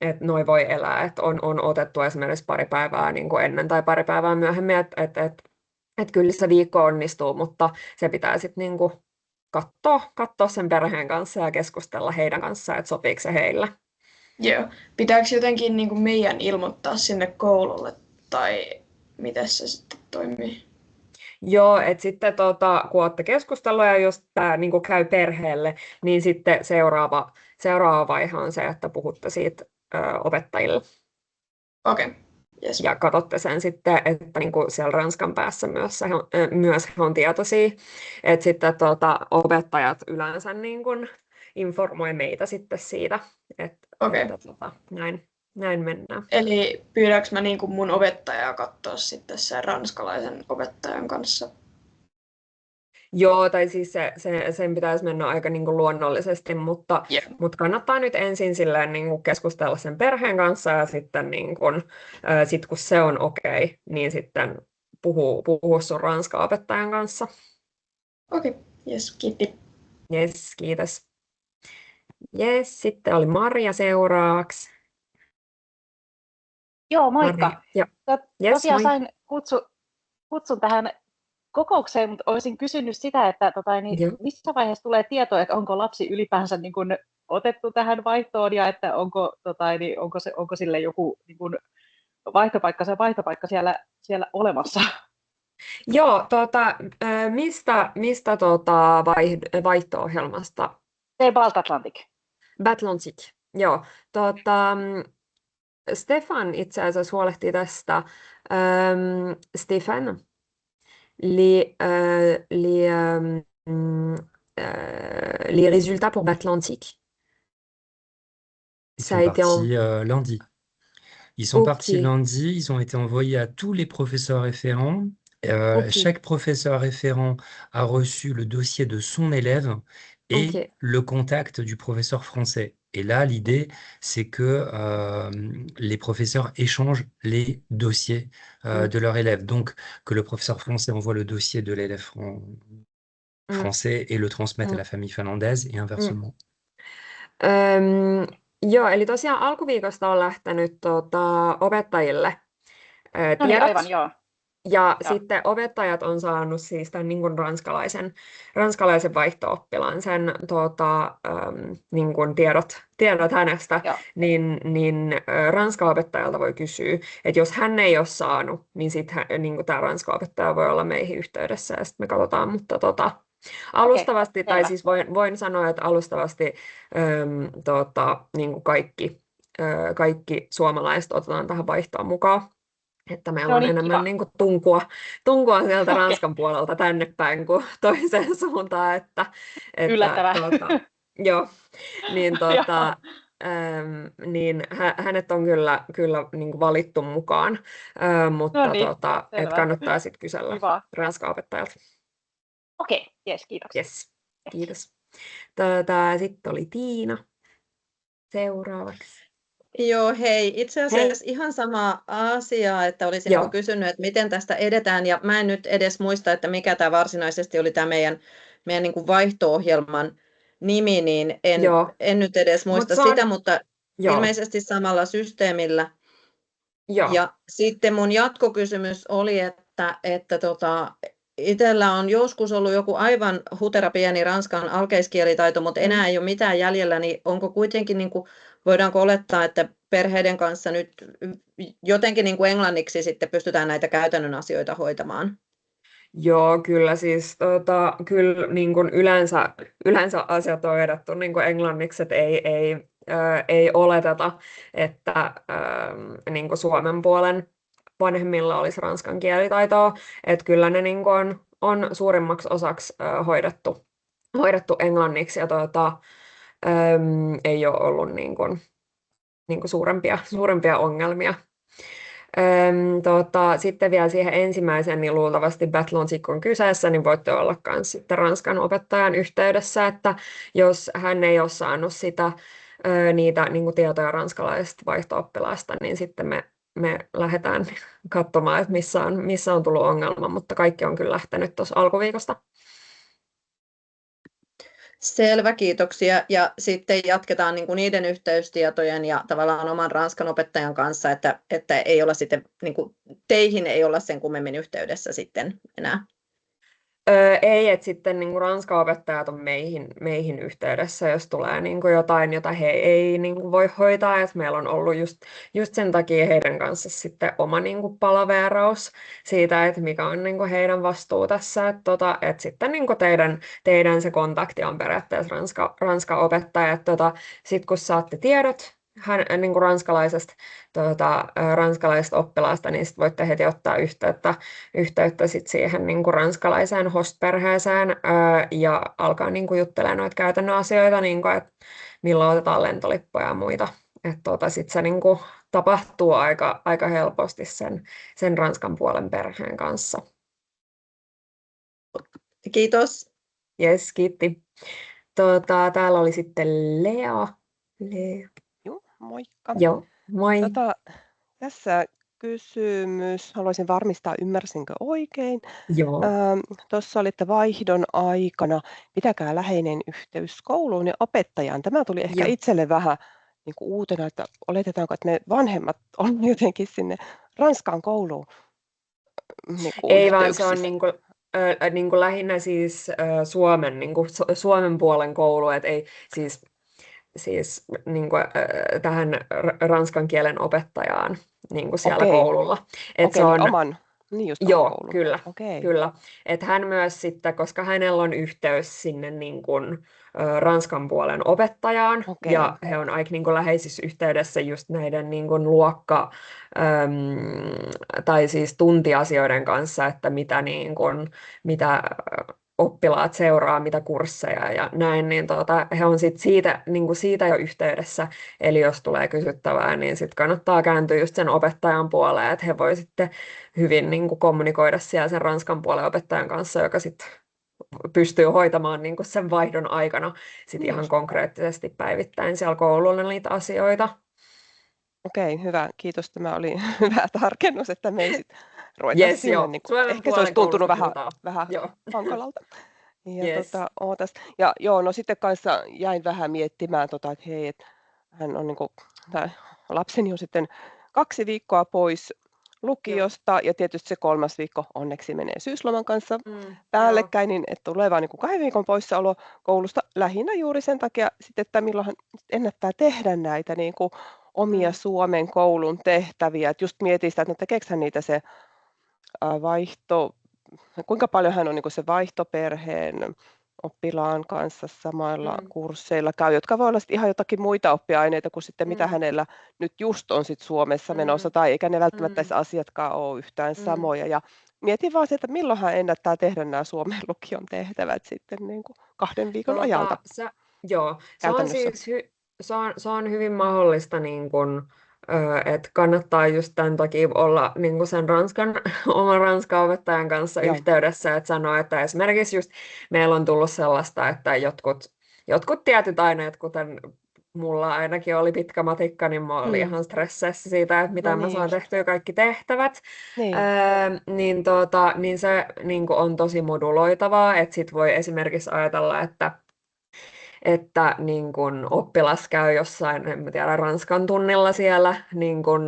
että noi voi elää, että on otettu esimerkiksi pari päivää niin kuin ennen tai pari päivää myöhemmin, että kyllä se viikko onnistuu, mutta se pitää sitten niin kuin katsoa sen perheen kanssa ja keskustella heidän kanssaan, että sopiiko se heille. Joo. Pitääkö jotenkin niin kuin meidän ilmoittaa sinne koululle tai miten se sitten toimii? Joo, että sitten kun olette keskustellut ja jos tämä niin kuin käy perheelle, niin sitten seuraava vaihe on se, että puhutte siitä opettajille. Okei. Yes. Ja katsotte sen sitten, että niin kuin siellä Ranskan päässä myös he on tietoisia, että sitten opettajat yleensä niin kuin informoi meitä sitten siitä, että näin mennään. Eli pyydäänkö mä niin kuin mun opettajaa katsoa sitten sen ranskalaisen opettajan kanssa? Joo, tai siis sen pitäisi mennä aika niin kuin luonnollisesti, mutta kannattaa nyt ensin silleen, niin kuin keskustella sen perheen kanssa ja sitten niin kuin, sit kun se on okei, niin sitten puhua sun ranskan opettajan kanssa. Okei, jes, kiitti. Jes, kiitos. Jes, sitten oli Maria seuraavaksi. Joo, moikka. Tosiaan moi. sain kutsun tähän kokoukseen, mutta olisin kysynyt sitä, että missä vaiheessa tulee tieto, että onko lapsi ylipäänsä niin kuin otettu tähän vaihtoon ja että onko sille joku niin kuin vaihtopaikka siellä olemassa? Joo, mistä vaihto-ohjelmasta? Baltatlantic. Batlantic, joo. Stefan itse asiassa huolehtii tästä. Stefan, les résultats pour Batlantic. Ils sont partis lundi. Ils sont partis lundi, ils ont été envoyés à tous les professeurs référents. Chaque professeur référent a reçu le dossier de son élève et le contact du professeur français. Et là, l'idée, c'est que les professeurs échangent les dossiers de leur élève. Donc, que le professeur français envoie le dossier de l'élève français et le transmette à la famille finlandaise et inversement. Joo, eli tosiaan alkuviikosta on lähtenyt opettajille tiedot. Aivan, joo. Ja sitten opettajat on saanut siis tämän niin kuin ranskalaisen vaihto-oppilaan, sen niin kuin tiedot hänestä, niin ranska-opettajalta voi kysyä, että jos hän ei ole saanut, niin sitten niin tämä ranska-opettaja voi olla meihin yhteydessä ja sitten me katsotaan, mutta alustavasti, tai siis voin sanoa, että alustavasti niin kuin kaikki suomalaiset otetaan tähän vaihtoon mukaan. Että meillä on enemmän niin kuin tunkua sieltä Ranskan puolelta tänne päin kuin toiseen suuntaan. Yllättävää. Joo, niin hänet on kyllä niin kuin valittu mukaan, mutta että kannattaa sitten kysellä Ranskan opettajalta. Okei, kiitoksia. Yes, kiitos. Sitten oli Tiina seuraavaksi. Joo, hei. Itse asiassa ihan sama asia, että olisin kysynyt, että miten tästä edetään. Ja mä en nyt edes muista, että mikä tämä varsinaisesti oli tämä meidän niin kuin vaihto-ohjelman nimi, niin en nyt edes muista sitä, mutta ilmeisesti samalla systeemillä. Ja sitten mun jatkokysymys oli, että itsellä on joskus ollut joku aivan hutera pieni ranskan alkeiskielitaito, mutta enää ei ole mitään jäljellä, niin onko kuitenkin, niin kuin, voidaanko olettaa, että perheiden kanssa nyt jotenkin niin kuin englanniksi sitten pystytään näitä käytännön asioita hoitamaan? Joo, kyllä siis kyllä niin kuin yleensä asiat on edetty niin kuin englanniksi, että ei oleteta, että niin kuin Suomen puolen vanhemmilla olisi ranskan kielitaitoa, että kyllä ne niin kuin on suurimmaksi osaksi hoidettu englanniksi ja ei ole ollut niin kuin suurempia ongelmia. Sitten vielä siihen ensimmäiseen, niin luultavasti Battlelogic on kyseessä, niin voitte olla myös sitten Ranskan opettajan yhteydessä, että jos hän ei ole saanut niitä niin kuin tietoja ranskalaisesta vaihto-oppilaasta, niin sitten me lähdetään katsomaan, että missä on tullut ongelma, mutta kaikki on kyllä lähtenyt tuossa alkuviikosta. Selvä, kiitoksia. Ja sitten jatketaan niin kuin niiden yhteystietojen ja tavallaan oman ranskan opettajan kanssa, että ei olla sitten, niin kuin teihin ei olla sen kummemmin yhteydessä sitten enää. Ei, että sitten niin kuin ranskan opettajat on meihin yhteydessä, jos tulee niin kuin jotain, jota he ei niin kuin voi hoitaa. Et meillä on ollut just sen takia heidän kanssa sitten oma niin kuin palaveraus siitä, että mikä on niin kuin heidän vastuu tässä. Et sitten niin kuin teidän se kontakti on periaatteessa ranskan opettaja. Sitten kun saatte tiedot niin kuin ranskalaisesta oppilaasta, niin sit voitte heti ottaa yhteyttä sit siihen niin kuin ranskalaiseen host-perheeseen ja alkaa niin kuin juttelemaan noita käytännön asioita, niin kuin, että milloin otetaan lentolippuja ja muita. Sitten se niin kuin tapahtuu aika helposti sen Ranskan puolen perheen kanssa. Kiitos. Yes, kiitti. Täällä oli sitten Lea. Moikka. Joo, moi. Tässä kysymys, haluaisin varmistaa, ymmärsinkö oikein. Joo. Tuossa olitte vaihdon aikana, pitäkää läheinen yhteys kouluun ja opettajaan. Tämä tuli ehkä itselle vähän niin kuin uutena, että oletetaanko, että ne vanhemmat on jotenkin sinne Ranskaan kouluun. Niin kuin ei vaan se on niin kuin lähinnä siis Suomen puolen koulu, että ei siis niin kuin, tähän ranskan kielen opettajaan niin kuin siellä koululla. Se on oman, koulun. Kyllä. Että hän myös sitten, koska hänellä on yhteys sinne niin kuin, ranskan puolen opettajaan, ja he on aika niin kuin läheisissä yhteydessä just näiden niin kuin tai siis tuntiasioiden kanssa, että mitä oppilaat seuraa, mitä kursseja ja näin, niin he on sit siitä jo yhteydessä, eli jos tulee kysyttävää, niin sit kannattaa kääntyä just sen opettajan puoleen, että he voi sitten hyvin niin kuin kommunikoida siellä sen ranskan puolen opettajan kanssa, joka sitten pystyy hoitamaan niin kuin sen vaihdon aikana sit ihan konkreettisesti päivittäin siellä koululla niitä asioita. Okei, hyvä. Kiitos. Tämä oli hyvä tarkennus, että me ei sitten ruveta sinne. Niin kuin, ehkä se olisi tuntunut vähän hankalalta. Ja, no sitten kanssa jäin vähän miettimään, että hei, että hän on lapseni on sitten 2 viikkoa pois lukiosta ja tietysti se 3. viikko onneksi menee syysloman kanssa päällekkäin, niin että tulee vaan niin kuin 2 viikon poissaolo koulusta lähinnä juuri sen takia, sitten, että milloinhan ennättää tehdä näitä niin kuin omia Suomen koulun tehtäviä. Et just mietin sitä, että tekeekö hän niitä se kuinka paljon hän on niin kuin se vaihtoperheen oppilaan kanssa samoilla kursseilla käy, jotka voi olla ihan jotakin muita oppiaineita kuin sitten mitä hänellä nyt just on sit Suomessa menossa, tai eikä ne välttämättä edes asiatkaan ole yhtään samoja. Ja mietin vaan se, että milloin hän ennättää tehdä nämä Suomen lukion tehtävät sitten niin kuin 2 viikon ajalta. Joo, se on hyvin mahdollista, niin kuin, että kannattaa just tämän takia olla niin kuin sen oman ranskan opettajan kanssa yhteydessä, että sanoo, että esimerkiksi just meillä on tullut sellaista, että jotkut tietyt aineet, kuten mulla ainakin oli pitkä matikka, niin mä olin ihan stressissä siitä, että mitä mä saan tehtyä kaikki tehtävät, niin se niin kuin on tosi moduloitavaa, että sit voi esimerkiksi ajatella, että niin kun oppilas käy jossain, en mä tiedä, ranskan tunnilla siellä niin kun,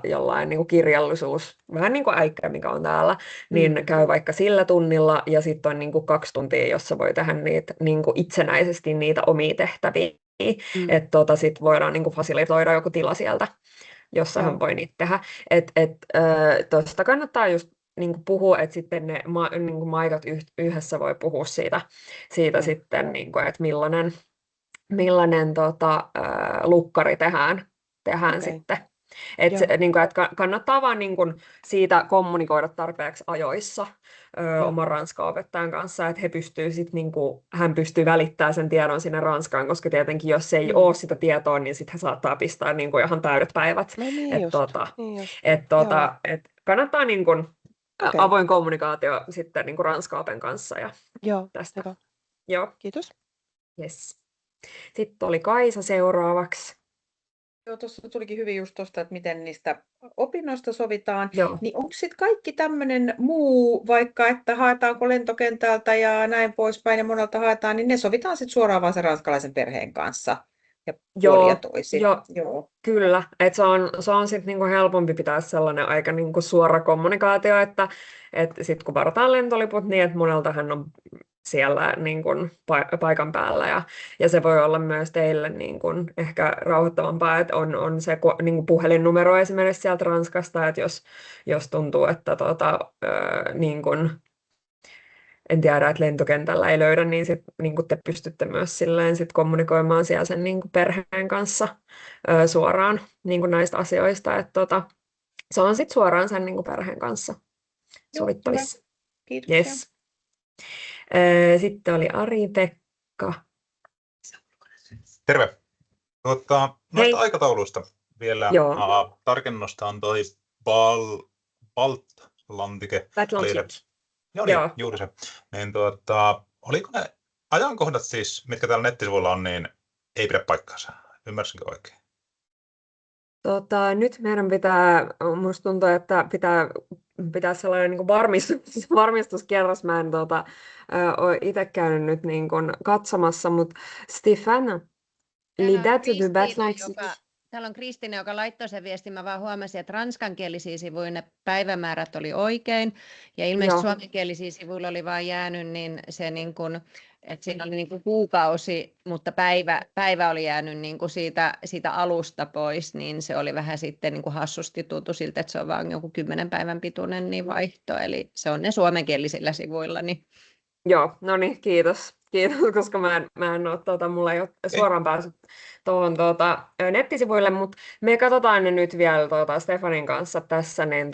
jollain niin kun kirjallisuus, vähän niin kuin äikkä, mikä on täällä, niin käy vaikka sillä tunnilla ja sitten on niin kun 2 tuntia, jossa voi tehdä niitä, niin kun itsenäisesti niitä omia tehtäviä. Että sitten voidaan niin kun fasilitoida joku tila sieltä, jossa hän voi niitä tehdä. Tuosta kannattaa just niin kuin puhua, että sitten ne niin kuin maikat yhdessä voi puhua siitä sitten, niin kuin, että millainen lukkari tehdään sitten. Niin kuin, että kannattaa vaan niin kuin siitä kommunikoida tarpeeksi ajoissa oman ranskan opettajan kanssa, että hän pystyy välittämään sen tiedon sinne Ranskaan, koska tietenkin jos ei ole sitä tietoa, niin sitten hän saattaa pistää niin kuin ihan täydet päivät. Kannattaa niin kuin avoin kommunikaatio sitten niin kuin ranska-open kanssa ja tästä. Hyvä. Joo. Kiitos. Yes. Sitten oli Kaisa seuraavaksi. Joo, tuossa tulikin hyvin just tuosta, että miten niistä opinnoista sovitaan. Joo. Niin onko sitten kaikki tämmöinen muu, vaikka että haetaanko lentokentältä ja näin poispäin ja monelta haetaan, niin ne sovitaan sitten suoraan vaan sen ranskalaisen perheen kanssa? Ja puolin ja toisin. Joo. Kyllä, että se on sitten niinku helpompi pitää sellainen aika niinku suora kommunikaatio, että sitten kun varataan lentoliput, niin että moneltahan on siellä niinku paikan päällä ja se voi olla myös teille niinku ehkä rauhoittavampaa, että on se niinku puhelinnumero esimerkiksi sieltä Ranskasta, että jos tuntuu, että niinku, en tiedä, että lentokentällä ei löydä, niin sit, niin te pystytte myös silleen sit kommunikoimaan siellä sen niin perheen kanssa suoraan niin näistä asioista. Että se on sitten suoraan sen niin perheen kanssa sovittavissa. Kiitos. Yes. Sitten oli Ari-Pekka. Terve. Noista aikatauluista vielä tarkennusta on toi Baltlantike. Joo, niin, juuri se. Niin, oliko ne ajankohdat siis, mitkä täällä nettisivuilla on, niin ei pidä paikkaansa? Ymmärsinkö oikein? Nyt meidän pitää, musta tuntuu, että pitää sellainen niin varmistuskierros. Mä en ole itse käynyt nyt niin kuin katsomassa, mutta Stéphane, les dates de Batlantique. Täällä on Kristiina, joka laittoi sen viestin. Mä vaan huomasin, että ranskankielisiä sivuilla ne päivämäärät oli oikein. Ja ilmeisesti suomenkielisiä sivuilla oli vaan jäänyt niin se, niin kuin, että siinä oli niin kuin kuukausi, mutta päivä oli jäänyt niin kuin siitä alusta pois. Niin se oli vähän sitten niin kuin hassusti tuntu siltä, että se on vaan joku 10 päivän pituinen niin vaihto. Eli se on ne suomenkielisillä sivuilla. Niin. Joo, no niin, kiitos, koska mä en ole, mulla ei ole suoraan päässyt tuohon nettisivuille, mutta me katsotaan ne nyt vielä Stefanin kanssa tässä, niin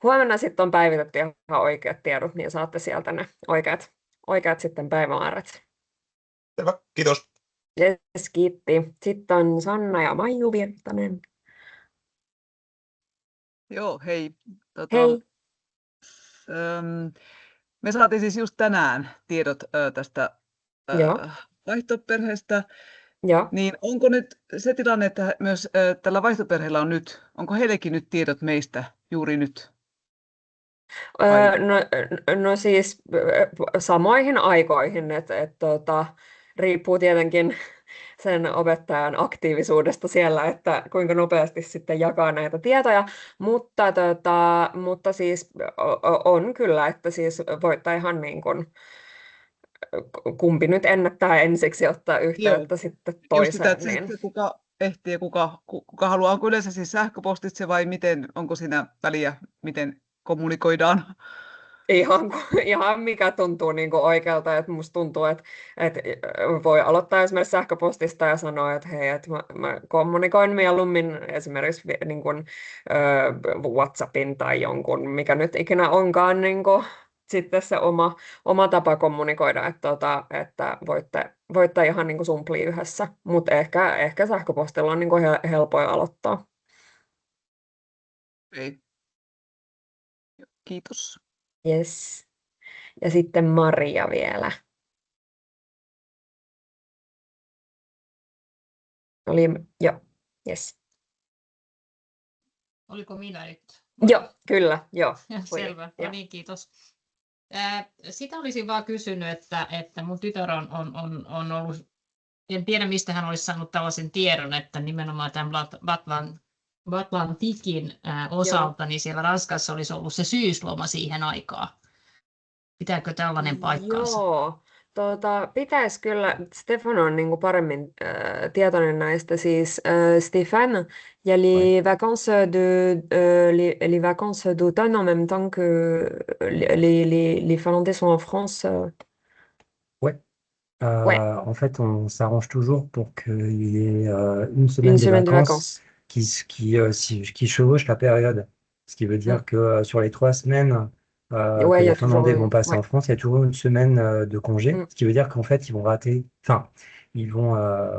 huomenna sitten on päivitetty ihan oikeat tiedot, niin saatte sieltä ne oikeat sitten päivämäärät. Selvä, kiitos. Yes, kiitti. Sitten on Sanna ja Maiju Virtanen. Joo, hei. Hei. Me saatiin siis just tänään tiedot tästä vaihtoperheestä. Ja. Niin onko nyt se tilanne, että myös tällä vaihtoperheellä on nyt, onko heillekin nyt tiedot meistä juuri nyt? No siis samoihin aikoihin, että riippuu tietenkin sen opettajan aktiivisuudesta siellä, että kuinka nopeasti sitten jakaa näitä tietoja, mutta siis on kyllä, että siis voittaa ihan niin kuin, kumpi nyt ennättää ensiksi ottaa yhteyttä sitten toiseen. Just sitä, kuka ehtii ja kuka haluaa, onko yleensä siis sähköpostitse vai miten, onko siinä väliä, miten kommunikoidaan? Ihan mikä tuntuu niin kuin oikealta, että musta tuntuu, että voi aloittaa esimerkiksi sähköpostista ja sanoa, että hei, että mä kommunikoin mieluummin esimerkiksi niin kuin, WhatsAppin tai jonkun, mikä nyt ikinä onkaan niin kuin, sitten se oma tapa kommunikoida, että voitte ihan niin kuin sumplia yhdessä, mutta ehkä sähköpostilla on niin kuin helpoin aloittaa. Ei. Kiitos. Yes. Ja sitten Maria vielä. Joo, yes. Oliko minä nyt? Joo, kyllä, joo. Selvä, no niin, kiitos. Sitä olisin vaan kysynyt, että mun tytär on ollut, en tiedä mistä hän olisi saanut tällaisen tiedon, että nimenomaan tämän Atlantikin osalta, niin siellä Ranskassa olisi ollut se syysloma siihen aikaan. Pitääkö tällainen paikkansa? Joo, pitäisi kyllä, Stefan on niin kuin paremmin tietoinen näistä, siis Stéphane, il y a les vacances d'automne en même temps que les Finlandais sont en France. Ouais. Ouais. En fait, on s'arrange toujours pour qu'il y ait une semaine de vacances qui chevauche la période. Ce qui veut dire que sur les 3 semaines que les Finlandais vont passer en France, il y a toujours une semaine de congé. Ce qui veut dire qu'en fait, ils vont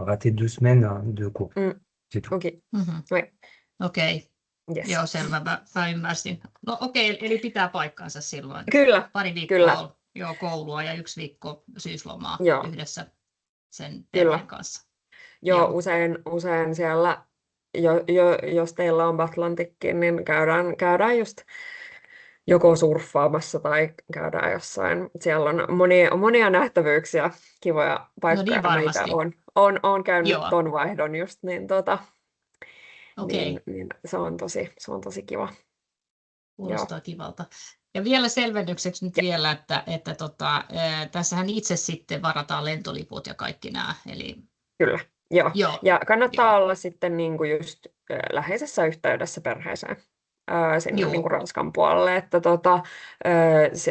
rater 2 semaines de cours. C'est tout. Okei. Ouais. Okei. Yes. Joo, selvä. Mä ymmärsin. No okei, eli pitää paikkansa silloin. Kyllä. Pari viikkoa koulua ja 1 viikko syyslomaa yhdessä sen perheen kanssa. Joo, usein siellä, jos teillä on Atlantikki, niin käydään just joko surffaamassa tai käydään jossain. Siellä on monia nähtävyyksiä, kivoja paikkoja. No niin, varmasti. On käynyt ton vaihdon just, niin, niin se on tosi kiva. Kuulostaa kivalta. Ja vielä selvennykseksi nyt vielä, että tässähän itse sitten varataan lentoliput ja kaikki nämä. Eli... Kyllä, joo. Ja kannattaa olla sitten niin kuin just läheisessä yhteydessä perheeseen. Sinne niin kuin Ranskan puolelle, että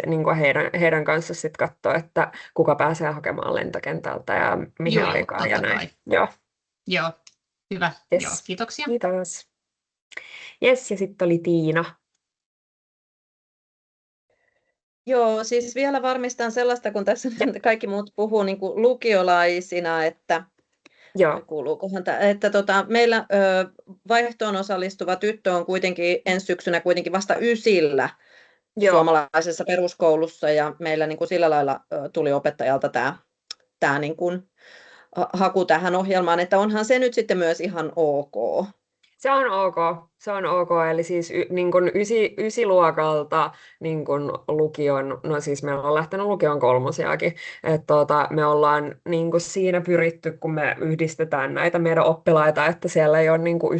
niin kuin heidän kanssa sitten katsoa, että kuka pääsee hakemaan lentokentältä ja mihin aikaan ja näin. Joo, hyvä. Yes. Joo, kiitoksia. Kiitos. Yes, ja sitten oli Tiina. Joo, siis vielä varmistan sellaista, kun tässä kaikki muut puhuu niin kuin lukiolaisina, että kuuluukohan että meillä vaihtoon osallistuva tyttö on kuitenkin ensi syksynä vasta 9 suomalaisessa peruskoulussa ja meillä niin kuin sillä lailla tuli opettajalta tämä niin kuin haku tähän ohjelmaan, että onhan se nyt sitten myös ihan ok. Se on ok, eli siis niin kuin 9-luokalta niin kuin lukion, no siis meillä on lähtenyt lukion 3:siakin, että me ollaan niin kuin siinä pyritty, kun me yhdistetään näitä meidän oppilaita, että siellä ei ole niin kuin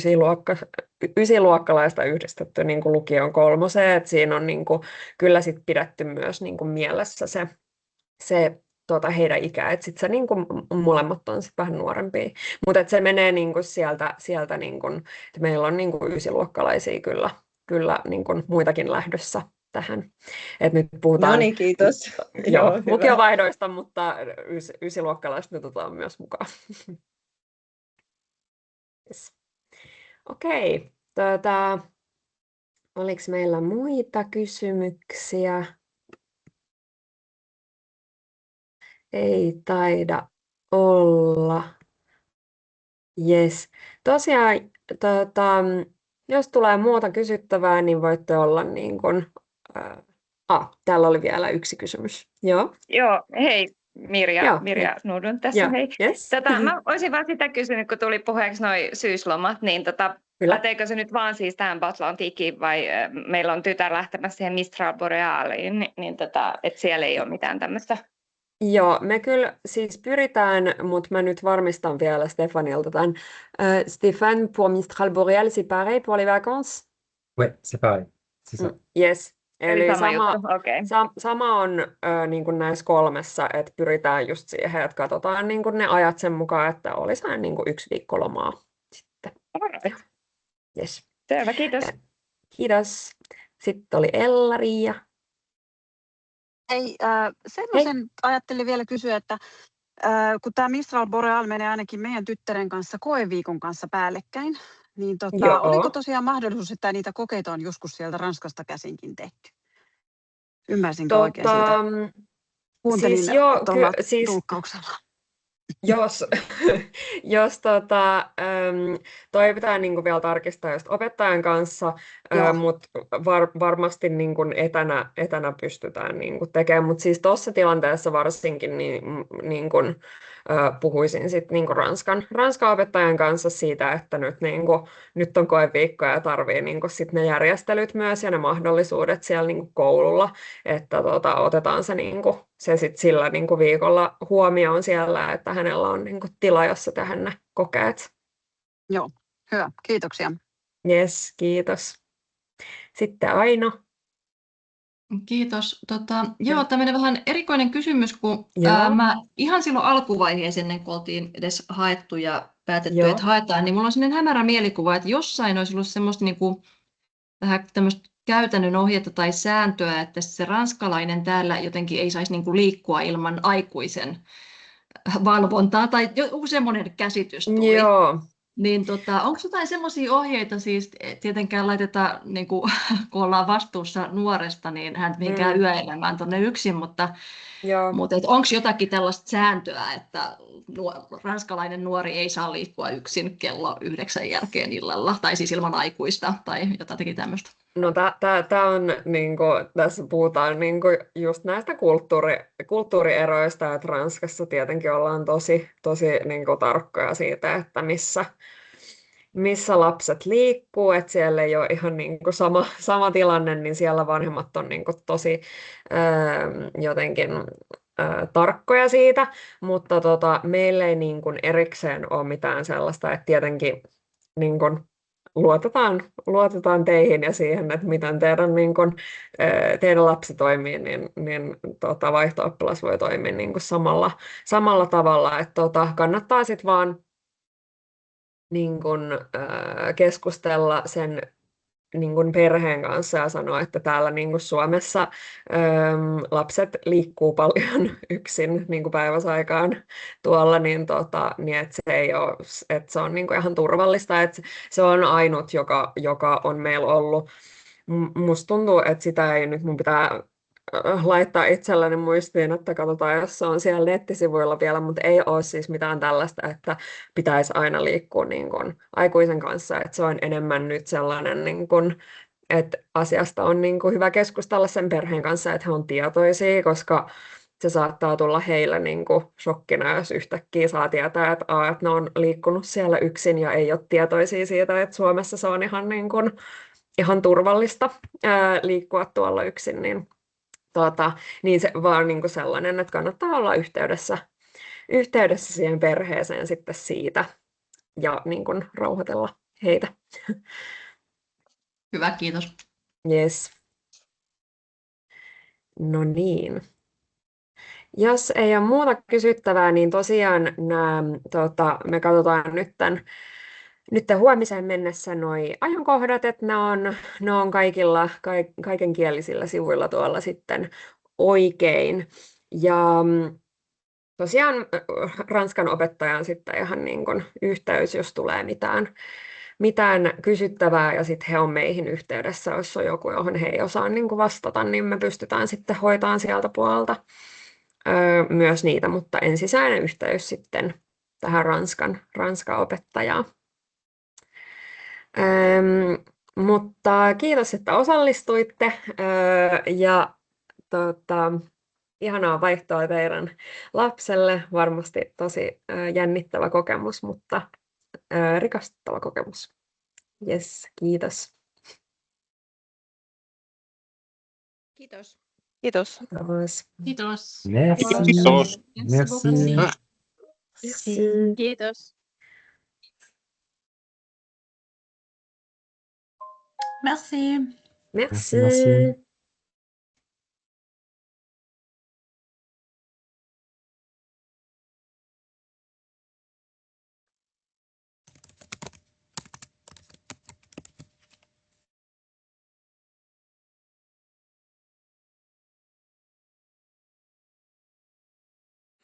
9-luokkalaista yhdistetty niin kuin lukion 3:een, että siinä on niin kuin, kyllä sit pidetty myös niin kuin mielessä se heidän ikää, että sitten se niin kuin molemmat on sit vähän nuorempia, mutta se menee niin kuin sieltä niin kuin, että meillä on niin kuin 9-luokkalaisia kyllä niin kuin muitakin lähdössä tähän, että nyt puhutaan no niin, kiitos. lukiovaihdoista, mutta 9-luokkalaiset nyt otetaan myös mukaan. Yes. Okei, oliko meillä muita kysymyksiä? Ei taida olla. Yes. Tosiaan, jos tulee muuta kysyttävää, niin voitte olla niin kuin... täällä oli vielä yksi kysymys. Joo, hei Mirja Nudun tässä. Hei. Yes. Mä olisin vaan sitä kysynyt, kun tuli puheeksi noi syyslomat, niin päteekö se nyt vaan siis tähän Atlantikiin vai meillä on tytär lähtemässä siihen Mistral Borealiin, niin että siellä ei ole mitään tämmöistä Joo, me kyllä siis pyritään, mutta mä nyt varmistan vielä Stefanilta tämän. Stéphane, pour Mistral Boreal, c'est pareil pour les vacances? Ouais, c'est pareil, c'est ça. Yes. Eli Eli sama juttu, okei. sama on niin kuin näissä 3, että pyritään just siihen, että katsotaan niin kuin ne ajat sen mukaan, että olisi aina niin kuin 1 viikko lomaa sitten. Alright. Yes. Selvä, kiitos. Kiitos. Sitten oli Ella-Riia. Hei, semmoisen ajattelin vielä kysyä, että kun tämä Mistral Boreal menee ainakin meidän tyttären kanssa koeviikon kanssa päällekkäin, niin oliko tosiaan mahdollisuus, että niitä kokeita on joskus sieltä Ranskasta käsinkin tehty? Ymmärsinkö oikein siitä? Kuuntelin siis tulkkauksella. Jos toi pitää niinku vielä tarkistaa just opettajan kanssa, mutta varmasti niinku etänä pystytään niinku tekemään. Mutta siis tuossa tilanteessa varsinkin niinku, puhuisin sit niinku Ranskan opettajan kanssa siitä, että nyt on koeviikko ja tarvii niinku sit ne järjestelyt myös ja ne mahdollisuudet siellä niinku koululla, että otetaan se sit sillä niinku viikolla huomioon siellä, että hänellä on niinku tila, jossa tehdä ne kokeet. Joo, hyvä. Kiitoksia. Yes, kiitos. Sitten Aino. Kiitos. Joo, tämmöinen vähän erikoinen kysymys, kun mä ihan silloin alkuvaiheessa ennen kuin oltiin edes haettu ja päätetty, että haetaan, niin mulla on sellainen hämärä mielikuva, että jossain olisi ollut semmoista niinku, vähän tämmöistä käytännön ohjetta tai sääntöä, että se ranskalainen täällä jotenkin ei saisi niinku liikkua ilman aikuisen valvontaa, tai joku semmoinen käsitys tuli. Joo. Niin onko jotain semmoisia ohjeita, siis tietenkään laitetaan, niin kun ollaan vastuussa nuoresta, niin hän mihinkään yöelämään tuonne yksin, mutta onko jotakin tällaista sääntöä, että ranskalainen nuori ei saa liikkua yksin kello 9 jälkeen illalla, tai siis ilman aikuista, tai jotakin tämmöistä? No tämä on, niinku, tässä puhutaan niinku just näistä kulttuurieroista, että Ranskassa tietenkin ollaan tosi niinku tarkkoja siitä, että missä lapset liikkuu, että siellä ei ole ihan niinku sama tilanne, niin siellä vanhemmat on niinku tosi jotenkin tarkkoja siitä, mutta meillä ei niinku erikseen ole mitään sellaista, että tietenkin niinku luotetaan teihin ja siihen, että miten teidän lapsi toimii, niin vaihto-oppilas voi toimia niin kuin samalla tavalla. Että kannattaa sitten vaan niin kuin, keskustella sen niin kuin perheen kanssa ja sanoa, että täällä niin kuin Suomessa lapset liikkuu paljon yksin niin kuin päiväsaikaan tuolla, niin että se ei ole, että se on niin kuin ihan turvallista, että se on ainut, joka on meillä ollut. Musta tuntuu, että sitä ei nyt mun pitää laittaa itselleni muistiin, että katsotaan, jos se on siellä nettisivuilla vielä, mutta ei ole siis mitään tällaista, että pitäisi aina liikkua niin kuin aikuisen kanssa, että se on enemmän nyt sellainen, niin kuin, että asiasta on niin kuin hyvä keskustella sen perheen kanssa, että he on tietoisia, koska se saattaa tulla heille niin kuin shokkina, jos yhtäkkiä saa tietää, että ne on liikkunut siellä yksin ja ei ole tietoisia siitä, että Suomessa se on ihan turvallista liikkua tuolla yksin, niin se vaan niin kuin sellainen, että kannattaa olla yhteydessä siihen perheeseen sitten siitä ja niin kuin rauhoitella heitä. Hyvä, kiitos. Yes. No niin. Jos ei ole muuta kysyttävää, niin tosiaan me katsotaan nyt huomiseen mennessä noi ajankohdat, että ne on kaikenkielisillä sivuilla tuolla sitten oikein. Ja tosiaan Ranskan opettajan sitten ihan niin kuin yhteys, jos tulee mitään kysyttävää ja sitten he on meihin yhteydessä, jos on joku, johon he ei osaa niin kuin vastata, niin me pystytään sitten hoitamaan sieltä puolelta myös niitä, mutta ensisijainen yhteys sitten tähän Ranskan opettajaan. Mutta kiitos, että osallistuitte ja ihanaa vaihtoa teidän lapselle. Varmasti tosi jännittävä kokemus, mutta rikastuttava kokemus. Yes, kiitos. Kiitos. Kiitos. Kiitos. Merci. Kiitos. Merci. Merci. Kiitos. Merci. Merci, merci.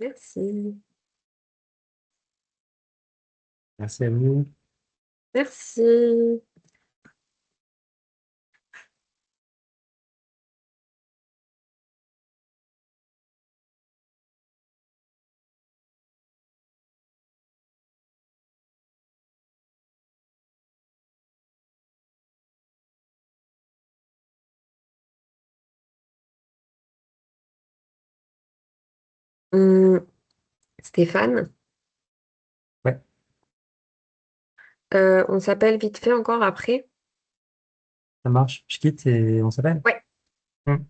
Merci. Merci à vous. Merci. Stéphane, Ouais, on s'appelle vite fait encore après. ça marche. Je quitte et on s'appelle. Ouais. Hmm.